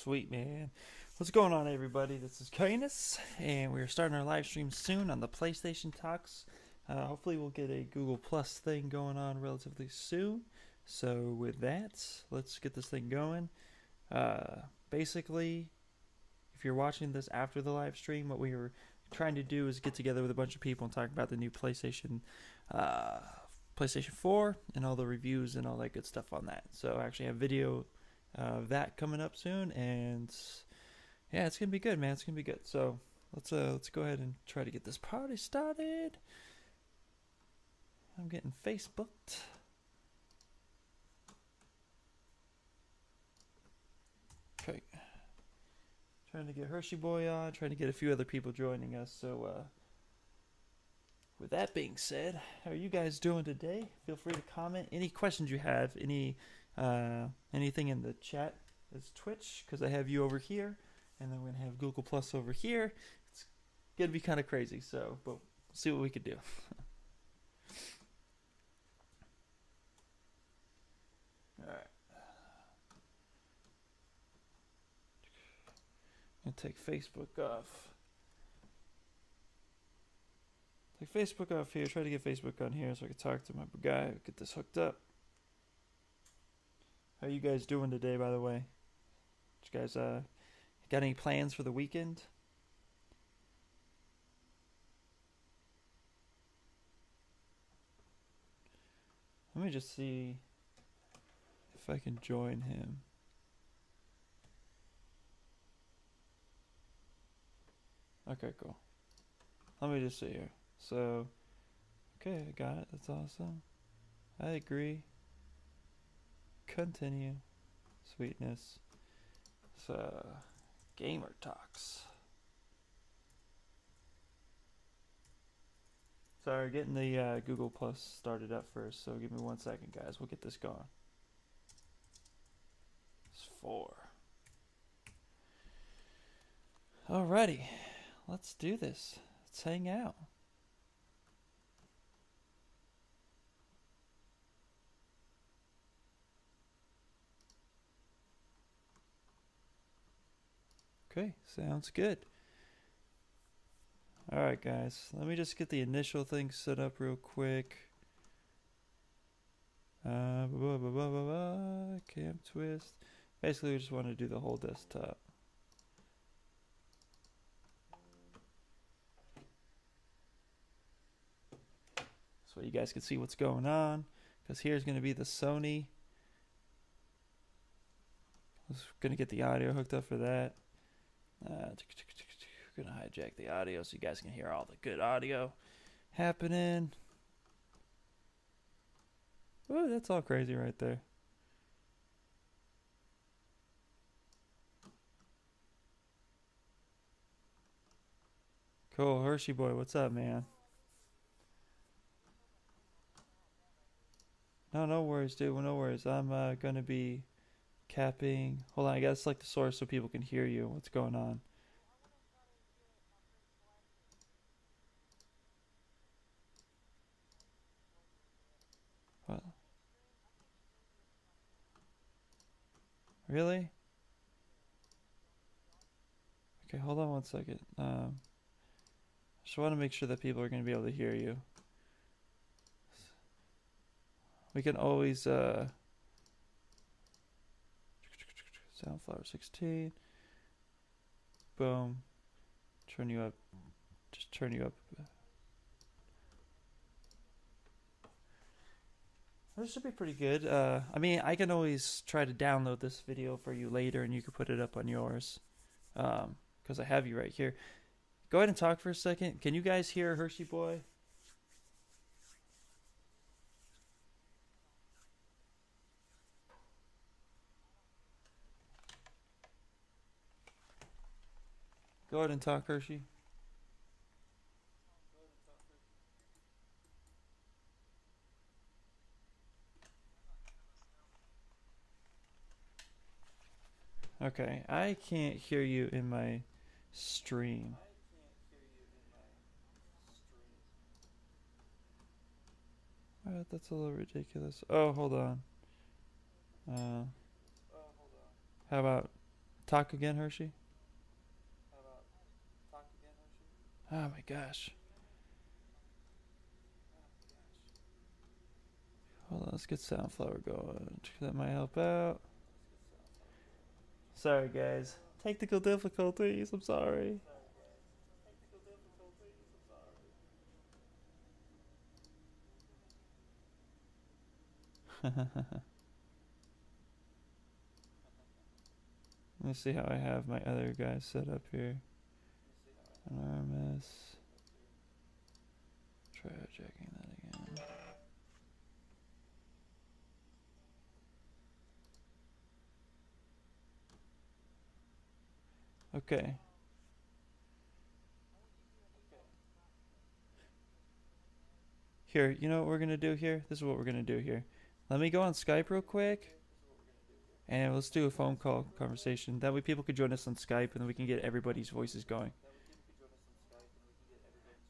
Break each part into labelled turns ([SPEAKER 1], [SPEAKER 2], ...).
[SPEAKER 1] Sweet, man. What's going on, everybody? This is Kayinus, and we're starting our live stream soon on the PlayStation Talks. Hopefully, we'll get a Google Plus thing going on relatively soon. So, with that, let's get this thing going. Basically, if you're watching this after the live stream, what we were trying to do is get together with a bunch of people and talk about the new uh, PlayStation 4 and all the reviews and all that good stuff on that. So, I actually have video of that coming up soon, and yeah, it's gonna be good, man. It's gonna be good. So let's go ahead and try to get this party started. I'm getting Facebooked. Okay, trying to get Hersey boy on. Trying to get a few other people joining us. So with that being said, how are you guys doing today? Feel free to comment any questions you have. Anything in the chat is Twitch, because I have you over here, and then we're gonna have Google Plus over here. It's gonna be kind of crazy, so but we'll see what we can do. All right, I'm gonna take Facebook off. Take Facebook off here. Try to get Facebook on here so I can talk to my guy. Get this hooked up. How you guys doing today, by the way? You guys got any plans for the weekend? Let me just see if I can join him. Okay, cool. Let me just see here. So, okay, I got it. That's awesome. I agree. Continue. Sweetness. So, gamer talks. Sorry, getting the Google Plus started up first, so give me 1 second, guys. We'll get this going. It's 4. Alrighty, let's do this. Let's hang out. Okay, sounds good. Alright, guys, let me just get the initial thing set up real quick. Cam twist. Basically, we just want to do the whole desktop. So you guys can see what's going on. Because here's going to be the Sony. I was going to get the audio hooked up for that. We're going to hijack the audio so you guys can hear all the good audio happening. Ooh, that's all crazy right there. Cool. Hershey boy, what's up, man? No worries, dude. No worries. I'm going to be capping. Hold on, I gotta select the source so people can hear you. What's going on? What? Really? Okay, hold on 1 second. Just want to make sure that people are going to be able to hear you. We can always Soundflower 16. Boom. Turn you up. Just turn you up. This should be pretty good. I mean, I can always try to download this video for you later, and you can put it up on yours. Because I have you right here. Go ahead and talk for a second. Can you guys hear Hershey boy? Go ahead and talk, Hershey. Okay, I can't hear you in my stream. That's a little ridiculous. Oh, hold on. Uh, how about talk again, Hershey? Oh my gosh. Hold on, let's get Soundflower going. That might help out. Sorry, guys. Technical difficulties. I'm sorry. Let me see how I have my other guys set up here. Anonymous. Try checking that again. Okay. Here, you know what we're going to do here? This is what we're going to do here. Let me go on Skype real quick. And let's do a phone call conversation. That way people could join us on Skype and then we can get everybody's voices going.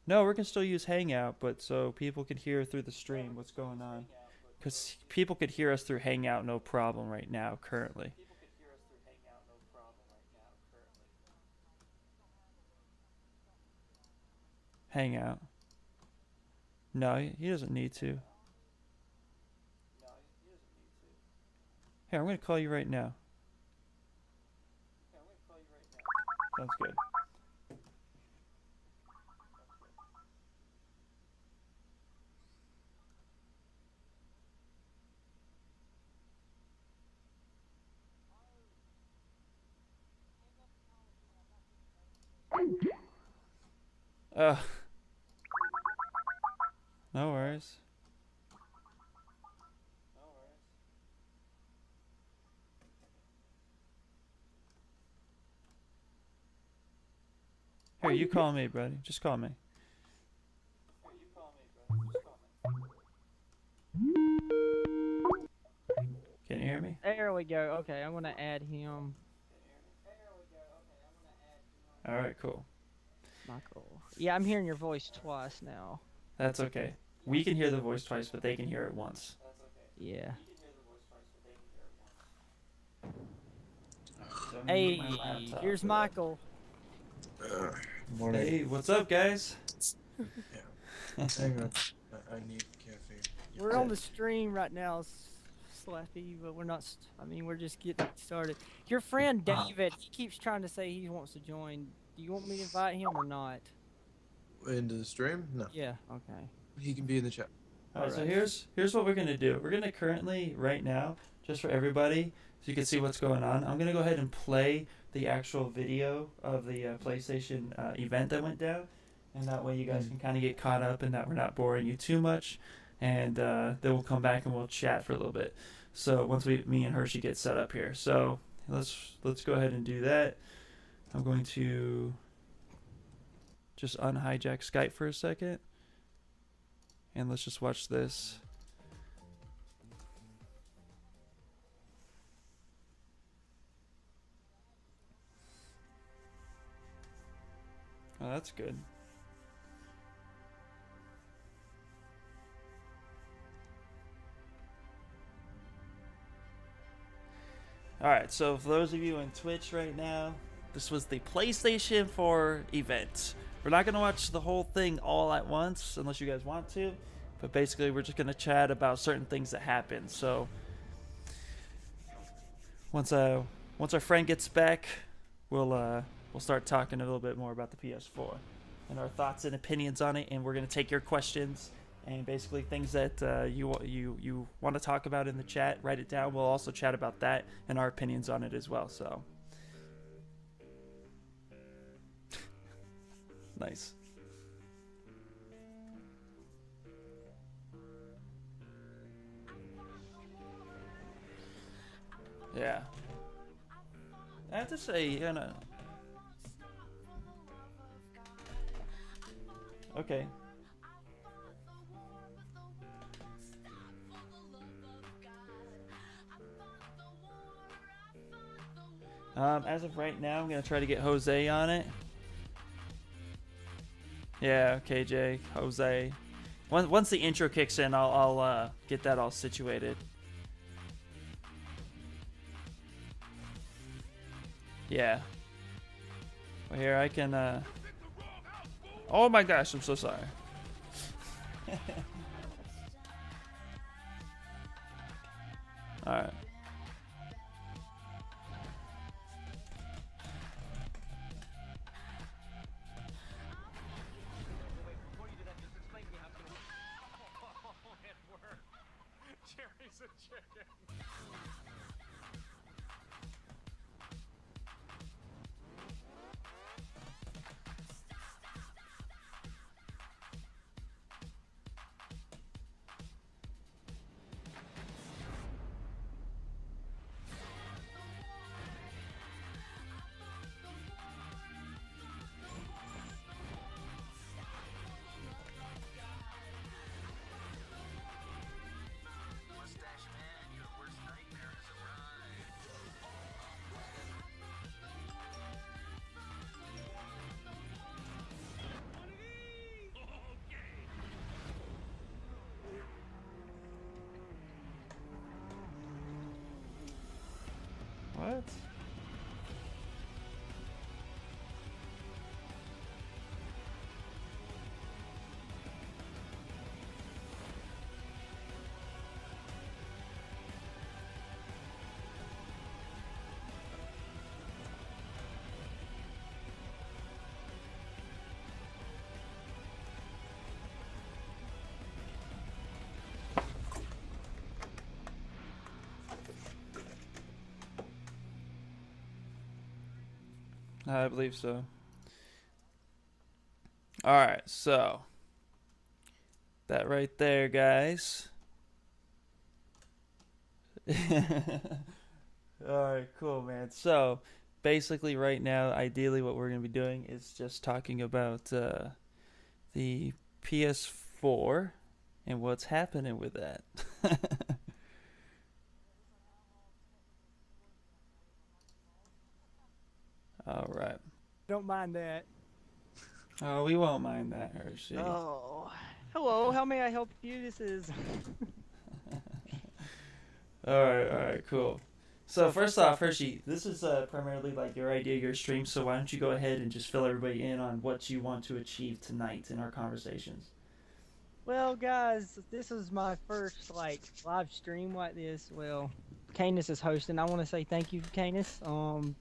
[SPEAKER 1] No, we're going to still use Hangout, but so people can hear through the stream what's going on. Because people could hear us through Hangout no problem right now, currently. Hangout. No, he doesn't need to. Here, I'm going to call you right now. Sounds good. No worries. Here, you call me, buddy. Just call me. Can you hear me?
[SPEAKER 2] There we go. Okay, I'm gonna add him.
[SPEAKER 1] Alright, cool.
[SPEAKER 2] Michael. Yeah, I'm hearing your voice twice now.
[SPEAKER 1] That's okay. We can hear the voice twice, but they can hear it once.
[SPEAKER 2] Yeah.
[SPEAKER 1] So
[SPEAKER 2] Hey, here's Michael.
[SPEAKER 3] Morning.
[SPEAKER 1] Hey, what's up, guys?
[SPEAKER 3] Hang on. I need caffeine.
[SPEAKER 2] We're on the stream right now, Slappy, but we're not. I mean, we're just getting started. Your friend David, he keeps trying to say he wants to join. Do you want me to invite him or not?
[SPEAKER 3] Into the stream? No.
[SPEAKER 2] Yeah. Okay.
[SPEAKER 3] He can be in the chat.
[SPEAKER 1] Alright, so here's what we're gonna do. We're gonna currently, right now, just for everybody, so you can see what's going on, I'm gonna go ahead and play the actual video of the PlayStation event that went down, and that way you guys can kind of get caught up and that we're not boring you too much, and then we'll come back and we'll chat for a little bit. So once me and Hersey get set up here, so let's go ahead and do that. I'm going to just unhijack Skype for a second, and let's just watch this. Oh, that's good. Alright, so for those of you on Twitch right now, this was the PlayStation 4 event. We're not going to watch the whole thing all at once, unless you guys want to, but basically we're just going to chat about certain things that happened. So, once our friend gets back, we'll start talking a little bit more about the PS4 and our thoughts and opinions on it, and we're going to take your questions and basically things that you want to talk about in the chat. Write it down. We'll also chat about that and our opinions on it as well. So nice. Yeah. I have to say, you know. Okay. As of right now, I'm gonna try to get Jose on it. Yeah, KJ, Jose. Once the intro kicks in, I'll get that all situated. Yeah. Well, here I can. Oh my gosh! I'm so sorry. All right.
[SPEAKER 4] Jerry's a chicken.
[SPEAKER 1] What? I believe so. Alright, so that right there, guys. Alright, cool, man. So basically right now, ideally what we're going to be doing is just talking about the PS4 and what's happening with that. Alright.
[SPEAKER 2] Don't mind that.
[SPEAKER 1] Oh, we won't mind that, Hersey.
[SPEAKER 2] Oh, hello. How may I help you? This is.
[SPEAKER 1] Alright, cool. So first off, Hersey, this is primarily like your idea, your stream, so why don't you go ahead and just fill everybody in on what you want to achieve tonight in our conversations.
[SPEAKER 2] Well, guys, this is my first like live stream like this. Well, Kayinus is hosting. I want to say thank you, Kayinus,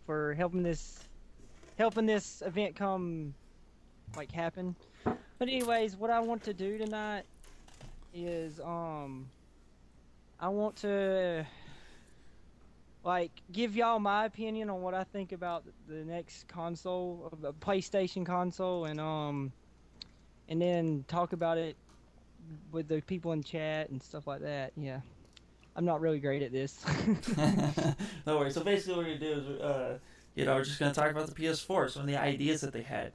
[SPEAKER 2] for helping this event come like happen. But anyways, what I want to do tonight is I want to like give y'all my opinion on what I think about the next console, the PlayStation console, and then talk about it with the people in chat and stuff like that. Yeah, I'm not really great at this.
[SPEAKER 1] No worries. So basically, what we're gonna do is, we're just gonna talk about the PS4, some of the ideas that they had.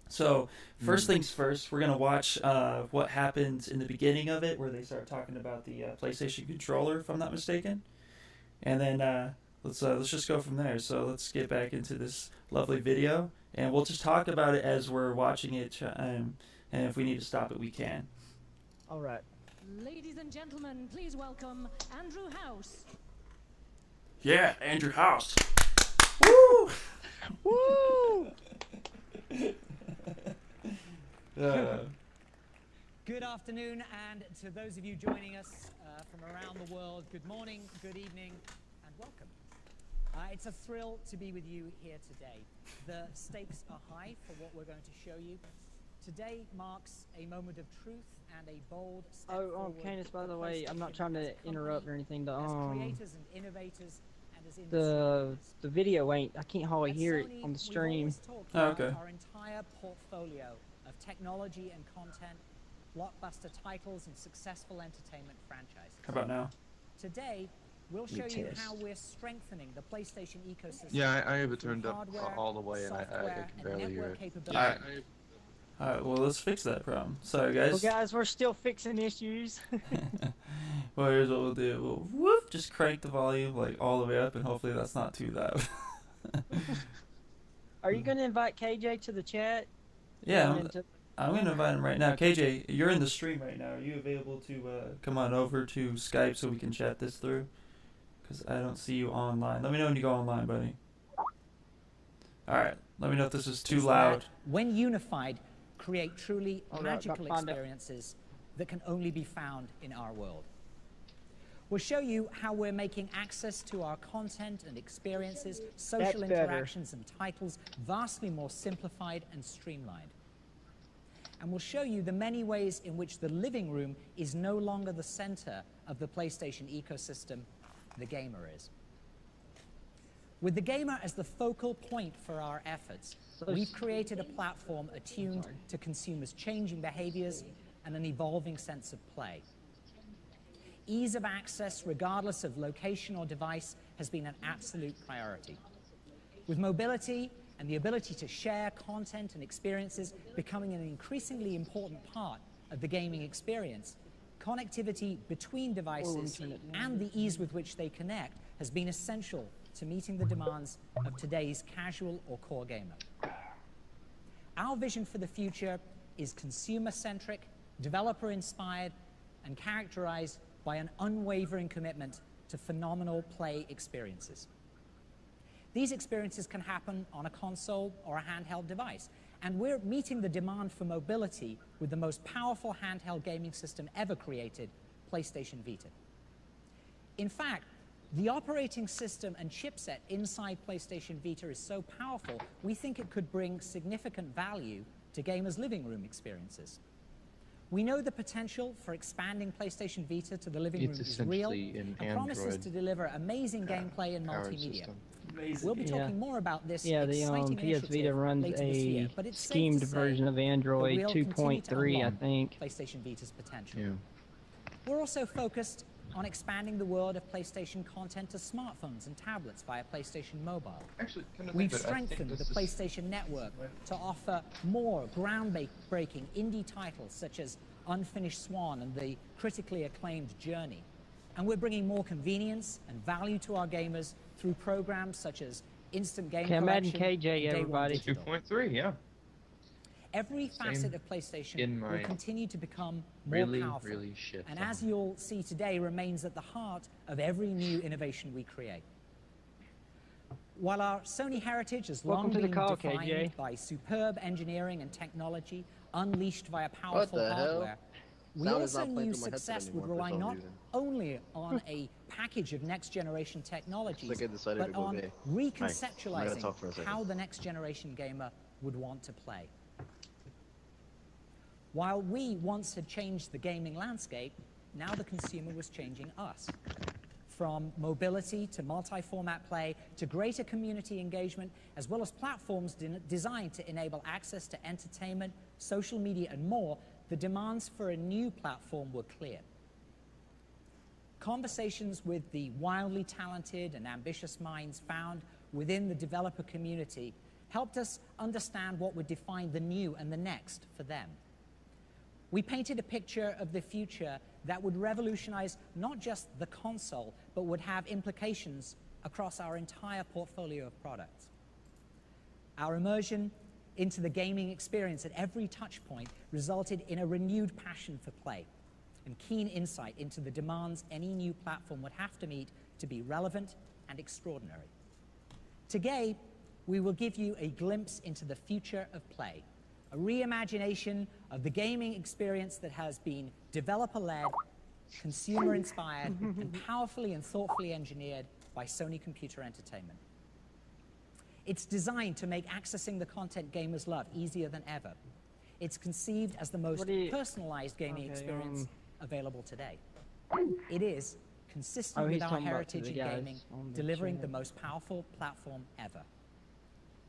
[SPEAKER 1] So first things first, we're gonna watch what happened in the beginning of it, where they start talking about the PlayStation controller, if I'm not mistaken, and then let's just go from there. So let's get back into this lovely video, and we'll just talk about it as we're watching it, and if we need to stop it, we can.
[SPEAKER 2] All right.
[SPEAKER 5] Ladies and gentlemen, please welcome Andrew House.
[SPEAKER 1] Yeah, Andrew House. Woo!
[SPEAKER 2] Woo!
[SPEAKER 6] Good afternoon, and to those of you joining us from around the world, good morning, good evening, and welcome. It's a thrill to be with you here today. The stakes are high for what we're going to show you. Today marks a moment of truth and a bold step forward.
[SPEAKER 2] Kayinus, by the way, I'm not trying to interrupt or anything.
[SPEAKER 6] As creators and innovators and as
[SPEAKER 2] The video ain't. I can't hardly hear it on the stream.
[SPEAKER 1] Okay.
[SPEAKER 6] Our entire portfolio of technology and content, blockbuster titles, and successful entertainment franchises.
[SPEAKER 1] How about now?
[SPEAKER 6] Today, we'll show you how we're strengthening the PlayStation ecosystem.
[SPEAKER 3] Yeah, I have it turned up
[SPEAKER 6] hardware,
[SPEAKER 3] all the way, and I
[SPEAKER 6] software,
[SPEAKER 3] can barely
[SPEAKER 6] and
[SPEAKER 3] hear
[SPEAKER 6] network
[SPEAKER 3] it.
[SPEAKER 6] capabilities.
[SPEAKER 1] Alright, well, let's fix that problem. Sorry, guys.
[SPEAKER 2] Well, guys, we're still fixing issues.
[SPEAKER 1] Well, here's what we'll do. We'll whoop, just crank the volume like all the way up, and hopefully that's not too loud.
[SPEAKER 2] Are you going to invite KJ to the chat?
[SPEAKER 1] Yeah, I'm going to invite him right now. KJ, you're in the stream right now. Are you available to come on over to Skype so we can chat this through? Because I don't see you online. Let me know when you go online, buddy. All right, let me know if this is too
[SPEAKER 6] is
[SPEAKER 1] loud.
[SPEAKER 6] that, when unified, create truly
[SPEAKER 2] Oh,
[SPEAKER 6] magical
[SPEAKER 2] found it.
[SPEAKER 6] experiences that can only be found in our world. We'll show you how we're making access to our content and experiences, social
[SPEAKER 2] That's better.
[SPEAKER 6] interactions and titles vastly more simplified and streamlined. And we'll show you the many ways in which the living room is no longer the center of the PlayStation ecosystem, the gamer is. With the gamer as the focal point for our efforts, we've created a platform attuned to consumers' changing behaviors and an evolving sense of play. Ease of access, regardless of location or device, has been an absolute priority. With mobility and the ability to share content and experiences becoming an increasingly important part of the gaming experience, connectivity between devices and the ease with which they connect has been essential to meeting the demands of today's casual or core gamer. Our vision for the future is consumer-centric, developer-inspired, and characterized by an unwavering commitment to phenomenal play experiences. These experiences can happen on a console or a handheld device, and we're meeting the demand for mobility with the most powerful handheld gaming system ever created, PlayStation Vita. In fact, the operating system and chipset inside PlayStation Vita is so powerful, we think it could bring significant value to gamers' living room experiences. We know the potential for expanding PlayStation Vita to the living room is real and promises to deliver amazing gameplay and multimedia. We'll be talking more about this exciting
[SPEAKER 2] PS
[SPEAKER 6] initiative
[SPEAKER 2] Vita runs
[SPEAKER 6] later this year, but
[SPEAKER 2] a
[SPEAKER 6] it's safe
[SPEAKER 2] schemed
[SPEAKER 6] to say
[SPEAKER 2] version of Android
[SPEAKER 6] that we'll continue to
[SPEAKER 2] 2.3, I
[SPEAKER 6] unlock
[SPEAKER 2] think.
[SPEAKER 6] PlayStation Vita's potential.
[SPEAKER 3] Yeah.
[SPEAKER 6] We're also focused on expanding the world of PlayStation content to smartphones and tablets via PlayStation Mobile.
[SPEAKER 3] Actually,
[SPEAKER 6] We've strengthened the PlayStation Network to offer more groundbreaking indie titles such as Unfinished Swan and the critically acclaimed Journey. And we're bringing more convenience and value to our gamers through programs such as Instant Game
[SPEAKER 2] Okay, Madden
[SPEAKER 6] Collection
[SPEAKER 2] KJ,
[SPEAKER 6] and Day One
[SPEAKER 2] everybody.
[SPEAKER 6] Digital.
[SPEAKER 7] 2.3, yeah.
[SPEAKER 6] Every
[SPEAKER 7] Same
[SPEAKER 6] facet of PlayStation
[SPEAKER 7] in
[SPEAKER 6] will
[SPEAKER 7] my
[SPEAKER 6] continue to become more
[SPEAKER 7] really,
[SPEAKER 6] powerful.
[SPEAKER 7] really shit
[SPEAKER 6] And
[SPEAKER 7] phone.
[SPEAKER 6] as you'll see today, remains at the heart of every new innovation we create. While our Sony heritage has long
[SPEAKER 2] Welcome to the
[SPEAKER 6] been
[SPEAKER 2] call,
[SPEAKER 6] defined
[SPEAKER 2] KJ.
[SPEAKER 6] by superb engineering and technology unleashed via powerful
[SPEAKER 8] the hell?
[SPEAKER 6] hardware, we
[SPEAKER 8] Sound is
[SPEAKER 6] also
[SPEAKER 8] not playing
[SPEAKER 6] knew
[SPEAKER 8] through my headset
[SPEAKER 6] success would
[SPEAKER 8] anymore for
[SPEAKER 6] rely
[SPEAKER 8] some
[SPEAKER 6] not
[SPEAKER 8] reason.
[SPEAKER 6] only on a package of next-generation technologies,
[SPEAKER 8] It's like I decided
[SPEAKER 6] but
[SPEAKER 8] to go
[SPEAKER 6] on
[SPEAKER 8] gay. I'm gonna
[SPEAKER 6] reconceptualizing
[SPEAKER 8] talk for a second.
[SPEAKER 6] how the next-generation gamer would want to play. While we once had changed the gaming landscape, now the consumer was changing us. From mobility to multi-format play to greater community engagement, as well as platforms designed to enable access to entertainment, social media, and more, the demands for a new platform were clear. Conversations with the wildly talented and ambitious minds found within the developer community helped us understand what would define the new and the next for them. We painted a picture of the future that would revolutionize not just the console, but would have implications across our entire portfolio of products. Our immersion into the gaming experience at every touch point resulted in a renewed passion for play and keen insight into the demands any new platform would have to meet to be relevant and extraordinary. Today, we will give you a glimpse into the future of play, a reimagination of the gaming experience that has been developer-led, consumer-inspired, and powerfully and thoughtfully engineered by Sony Computer Entertainment. It's designed to make accessing the content gamers love easier than ever. It's conceived as the most personalized gaming experience available today. It is, consistent with our heritage in gaming, delivering the most powerful platform ever.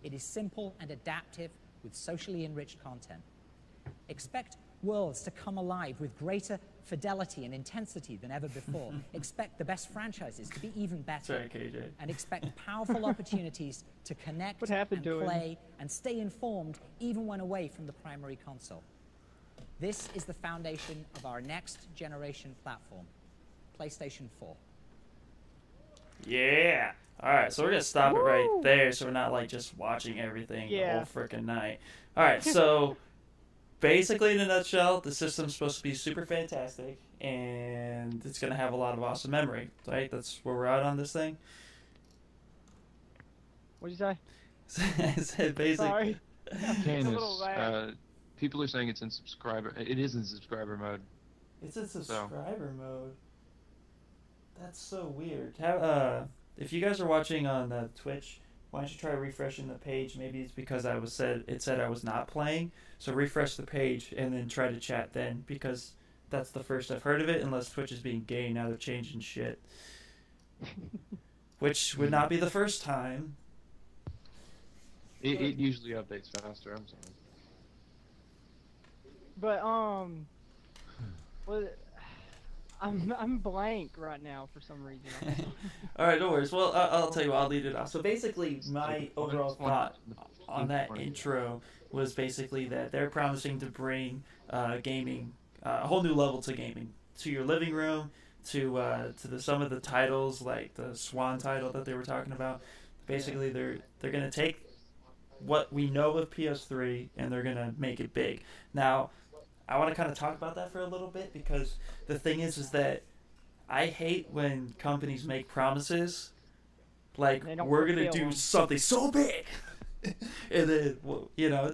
[SPEAKER 6] It is simple and adaptive with socially enriched content. Expect worlds to come alive with greater fidelity and intensity than ever before. Expect the best franchises to be even better.
[SPEAKER 1] Sorry, KJ.
[SPEAKER 6] And expect powerful opportunities to connect and play and stay informed even when away from the primary console. This is the foundation of our next generation platform, PlayStation 4.
[SPEAKER 1] Yeah. All right, so we're going to stop it right there so we're not, like, just watching everything the whole freaking night. All right, so basically in a nutshell, the system's supposed to be super fantastic, and it's going to have a lot of awesome memory, right? That's where we're at on this thing.
[SPEAKER 2] What'd you say?
[SPEAKER 1] I said basically.
[SPEAKER 2] Sorry. A little
[SPEAKER 7] Kayinus,
[SPEAKER 2] lag.
[SPEAKER 7] people are saying it's in subscriber. It is in subscriber mode.
[SPEAKER 1] It's in subscriber mode. That's so weird. If you guys are watching on Twitch, why don't you try refreshing the page? Maybe it's because it said I was not playing. So refresh the page and then try to chat then, because that's the first I've heard of it. Unless Twitch is being gay, now they're changing shit, which would not be the first time.
[SPEAKER 7] It usually updates faster. I'm sorry.
[SPEAKER 2] But well, I'm blank right now for some reason.
[SPEAKER 1] All right, no worries. Well, I'll tell you what, I'll lead it off. So basically, my overall thought on that intro was basically that they're promising to bring gaming, a whole new level to gaming, to your living room, to some of the titles, like the Swan title that they were talking about. Basically, they're gonna take what we know of PS3 and they're gonna make it big. Now, I want to kind of talk about that for a little bit, because the thing is that I hate when companies make promises like we're gonna do something so big, and then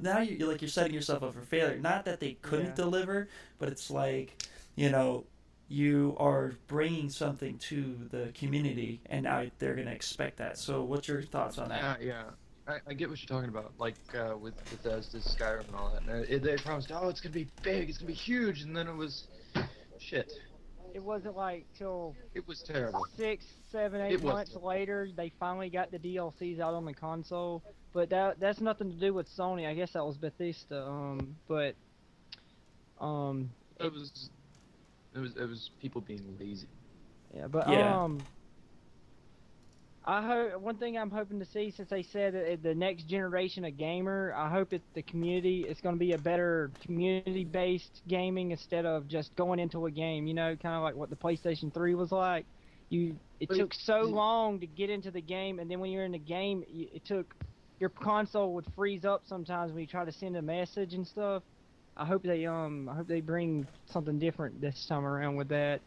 [SPEAKER 1] now you're setting yourself up for failure. Not that they couldn't deliver, but it's like you are bringing something to the community, and now they're gonna expect that. So, what's your thoughts on that?
[SPEAKER 7] Yeah. I get what you're talking about, like with Bethesda, Skyrim, and all that. And they promised, oh, it's gonna be big, it's gonna be huge, and then it was shit.
[SPEAKER 2] It wasn't like till
[SPEAKER 7] It was terrible.
[SPEAKER 2] 6, 7, 8 months later they finally got the DLCs out on the console. But that's nothing to do with Sony. I guess that was Bethesda. It was people being lazy. Yeah, but one thing I'm hoping to see, since they said that the next generation of gamer, I hope the community is going to be a better community-based gaming instead of just going into a game. Kind of like what the PlayStation 3 was like. It took so long to get into the game, and then when you're in the game, your console would freeze up sometimes when you try to send a message and stuff. I hope they bring something different this time around with that.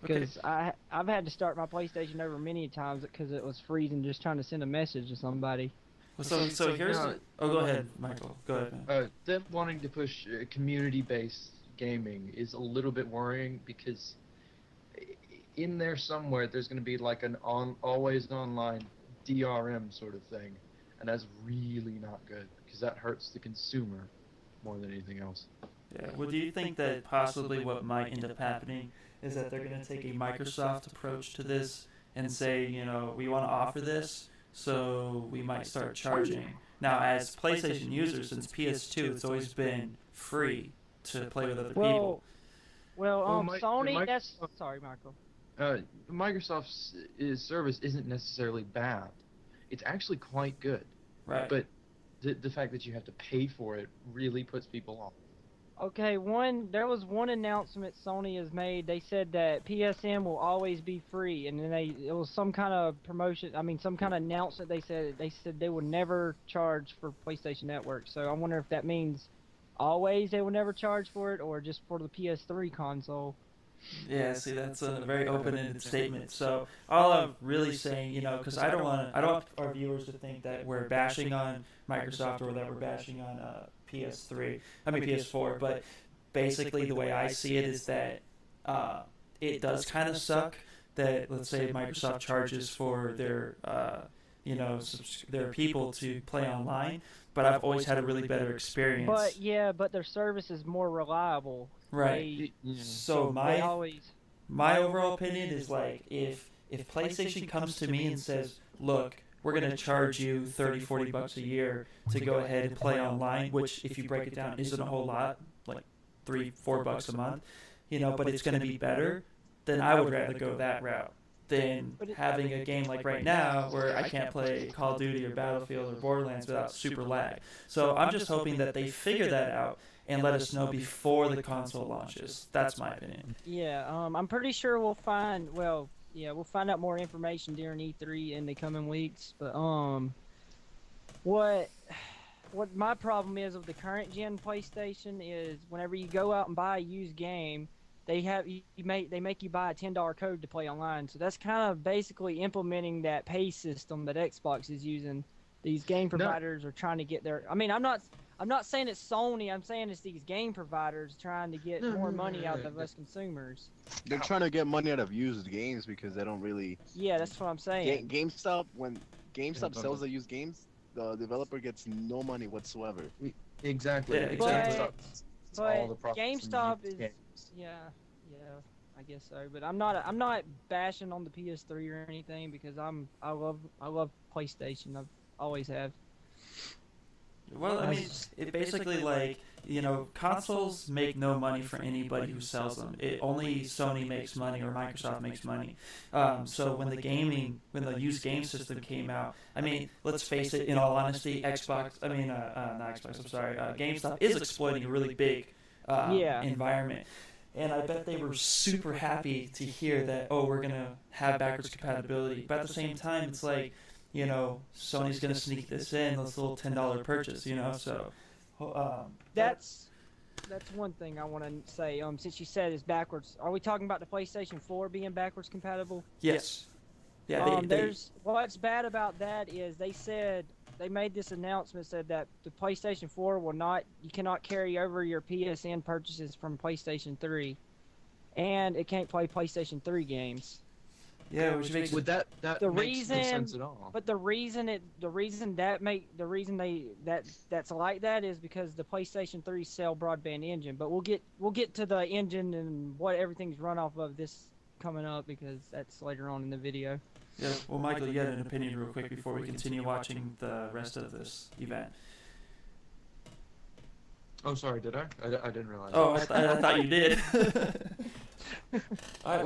[SPEAKER 2] Because I've had to start my PlayStation over many times because it was freezing just trying to send a message to somebody.
[SPEAKER 1] So here's go ahead, Michael. Go ahead, man.
[SPEAKER 7] Them wanting to push community-based gaming is a little bit worrying, because in there somewhere there's going to be like an always online DRM sort of thing, and that's really not good, because that hurts the consumer more than anything else.
[SPEAKER 1] Yeah. Well, do you think that possibly what might end up happening is that they're going to take a Microsoft approach to this and say, we want to offer this, so we might start charging. Now, as PlayStation users, since PS2, it's always been free to play with other people.
[SPEAKER 2] Sony, that's... Sorry, Michael.
[SPEAKER 7] Microsoft's service isn't necessarily bad. It's actually quite good.
[SPEAKER 1] Right.
[SPEAKER 7] But the fact that you have to pay for it really puts people off.
[SPEAKER 2] Okay, there was one announcement Sony has made. They said that PSN will always be free, and then it was some kind of promotion. Some kind of announcement. They said they would never charge for PlayStation Network. So I wonder if that means always they will never charge for it, or just for the PS3 console.
[SPEAKER 1] Yeah, see, that's a very open-ended statement. So all I'm really saying, because I don't want our viewers to think that we're bashing on Microsoft or that we're bashing on PS4. But basically, the way I see it is that it does kind of suck that, let's say, Microsoft charges for their their people to play online. But I've always had a really better experience.
[SPEAKER 2] But their service is more reliable.
[SPEAKER 1] Right. So my overall opinion is, like, if PlayStation comes to me and says, look, we're going to charge you $30-40 a year to go ahead and play online, which, if you break it down, isn't a whole lot, like $3-4 a month, but it's going to be better, then I would rather go that route than having a game like right now where I can't play Call of Duty or Battlefield or Borderlands without super lag. So I'm just hoping that they figure that out and let us know before the console launches. That's my opinion.
[SPEAKER 2] Yeah, I'm pretty sure we'll find out more information during E3 in the coming weeks. But what my problem is with the current gen PlayStation is whenever you go out and buy a used game, they make you buy a $10 code to play online. So that's kind of basically implementing that pay system that Xbox is using. These game
[SPEAKER 7] No.
[SPEAKER 2] providers are trying to get their. I mean, I'm not saying it's Sony. I'm saying it's these game providers trying to get more money out of us consumers.
[SPEAKER 8] They're trying to get money out of used games because they don't really.
[SPEAKER 2] Yeah, that's what I'm saying.
[SPEAKER 8] GameStop, when GameStop sells the used games, the developer gets no money whatsoever.
[SPEAKER 3] Exactly.
[SPEAKER 1] Yeah, exactly.
[SPEAKER 3] It's all the
[SPEAKER 2] But
[SPEAKER 3] profits from
[SPEAKER 2] GameStop
[SPEAKER 3] used
[SPEAKER 2] is,
[SPEAKER 3] games.
[SPEAKER 2] yeah, I guess so. But I'm not bashing on the PS3 or anything because I love PlayStation. I've always have.
[SPEAKER 1] Well, I mean, it basically like, you know, consoles make no money for anybody who sells them. Only Sony makes money or Microsoft makes money. So when the used game system came out, I mean, let's face it, in all honesty, not Xbox, I'm sorry, GameStop is exploiting a really big environment. And I bet they were super happy to hear that, oh, we're going to have backwards compatibility. But at the same time, it's like, you know, Sony's going to sneak this in, this little $10 purchase, you know, so...
[SPEAKER 2] That's one thing I want to say. Since you said it's backwards, are we talking about the PlayStation 4 being backwards compatible?
[SPEAKER 1] Yes. Yeah.
[SPEAKER 2] What's bad about that is they made this announcement, said that the PlayStation 4 you cannot carry over your PSN purchases from PlayStation 3, and it can't play PlayStation 3 games.
[SPEAKER 1] Yeah, which makes
[SPEAKER 3] Would that
[SPEAKER 2] The
[SPEAKER 3] makes no
[SPEAKER 2] reason-
[SPEAKER 3] sense at all.
[SPEAKER 2] But that's like that is because the PlayStation 3 cell broadband engine. But we'll get to the engine and what everything's run off of this coming up because that's later on in the video.
[SPEAKER 1] Yeah. Well, Michael, you had an opinion real quick before we continue watching the rest of this event.
[SPEAKER 3] Oh, sorry, did I? I didn't realize.
[SPEAKER 1] Oh, I thought you did. All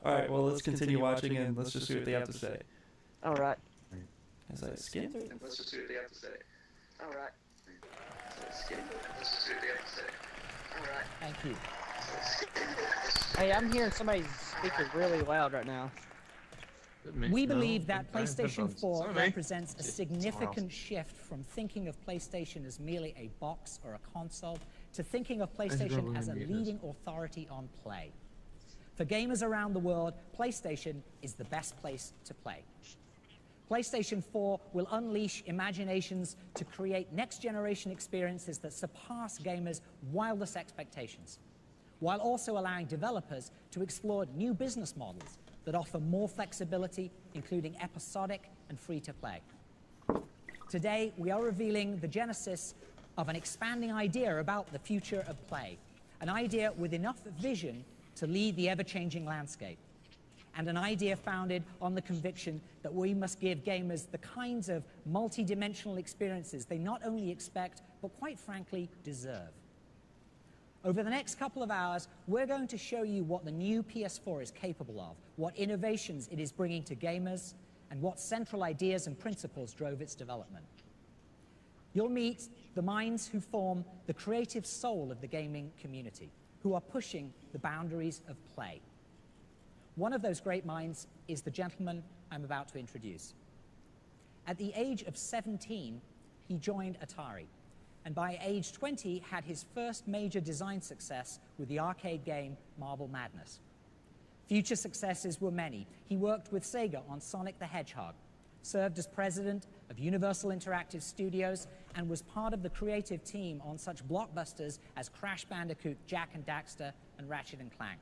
[SPEAKER 1] right. Well, let's continue watching and let's just see what they have to say.
[SPEAKER 2] All right.
[SPEAKER 1] As I skim through.
[SPEAKER 7] Let's just see what they have to say.
[SPEAKER 2] All right.
[SPEAKER 7] Let's just see what they have to say. All right.
[SPEAKER 6] Thank you.
[SPEAKER 2] Hey, I'm hearing somebody speaking really loud right now.
[SPEAKER 6] We believe that
[SPEAKER 3] I have
[SPEAKER 6] PlayStation
[SPEAKER 3] headphones.
[SPEAKER 6] 4
[SPEAKER 3] Sorry, mate.
[SPEAKER 6] represents a
[SPEAKER 3] It's
[SPEAKER 6] significant shift from thinking of PlayStation as merely a box or a console to thinking of PlayStation as a leading authority on play. For gamers around the world, PlayStation is the best place to play. PlayStation 4 will unleash imaginations to create next-generation experiences that surpass gamers' wildest expectations, while also allowing developers to explore new business models that offer more flexibility, including episodic and free-to-play. Today, we are revealing the genesis of an expanding idea about the future of play, an idea with enough vision to lead the ever-changing landscape, and an idea founded on the conviction that we must give gamers the kinds of multi-dimensional experiences they not only expect, but quite frankly, deserve. Over the next couple of hours, we're going to show you what the new PS4 is capable of, what innovations it is bringing to gamers, and what central ideas and principles drove its development. You'll meet the minds who form the creative soul of the gaming community, who are pushing the boundaries of play. One of those great minds is the gentleman I'm about to introduce. At the age of 17, he joined Atari, and by age 20 had his first major design success with the arcade game Marble Madness. Future successes were many. He worked with Sega on Sonic the Hedgehog, served as president of Universal Interactive Studios, and was part of the creative team on such blockbusters as Crash Bandicoot, Jak and Daxter, and Ratchet and Clank.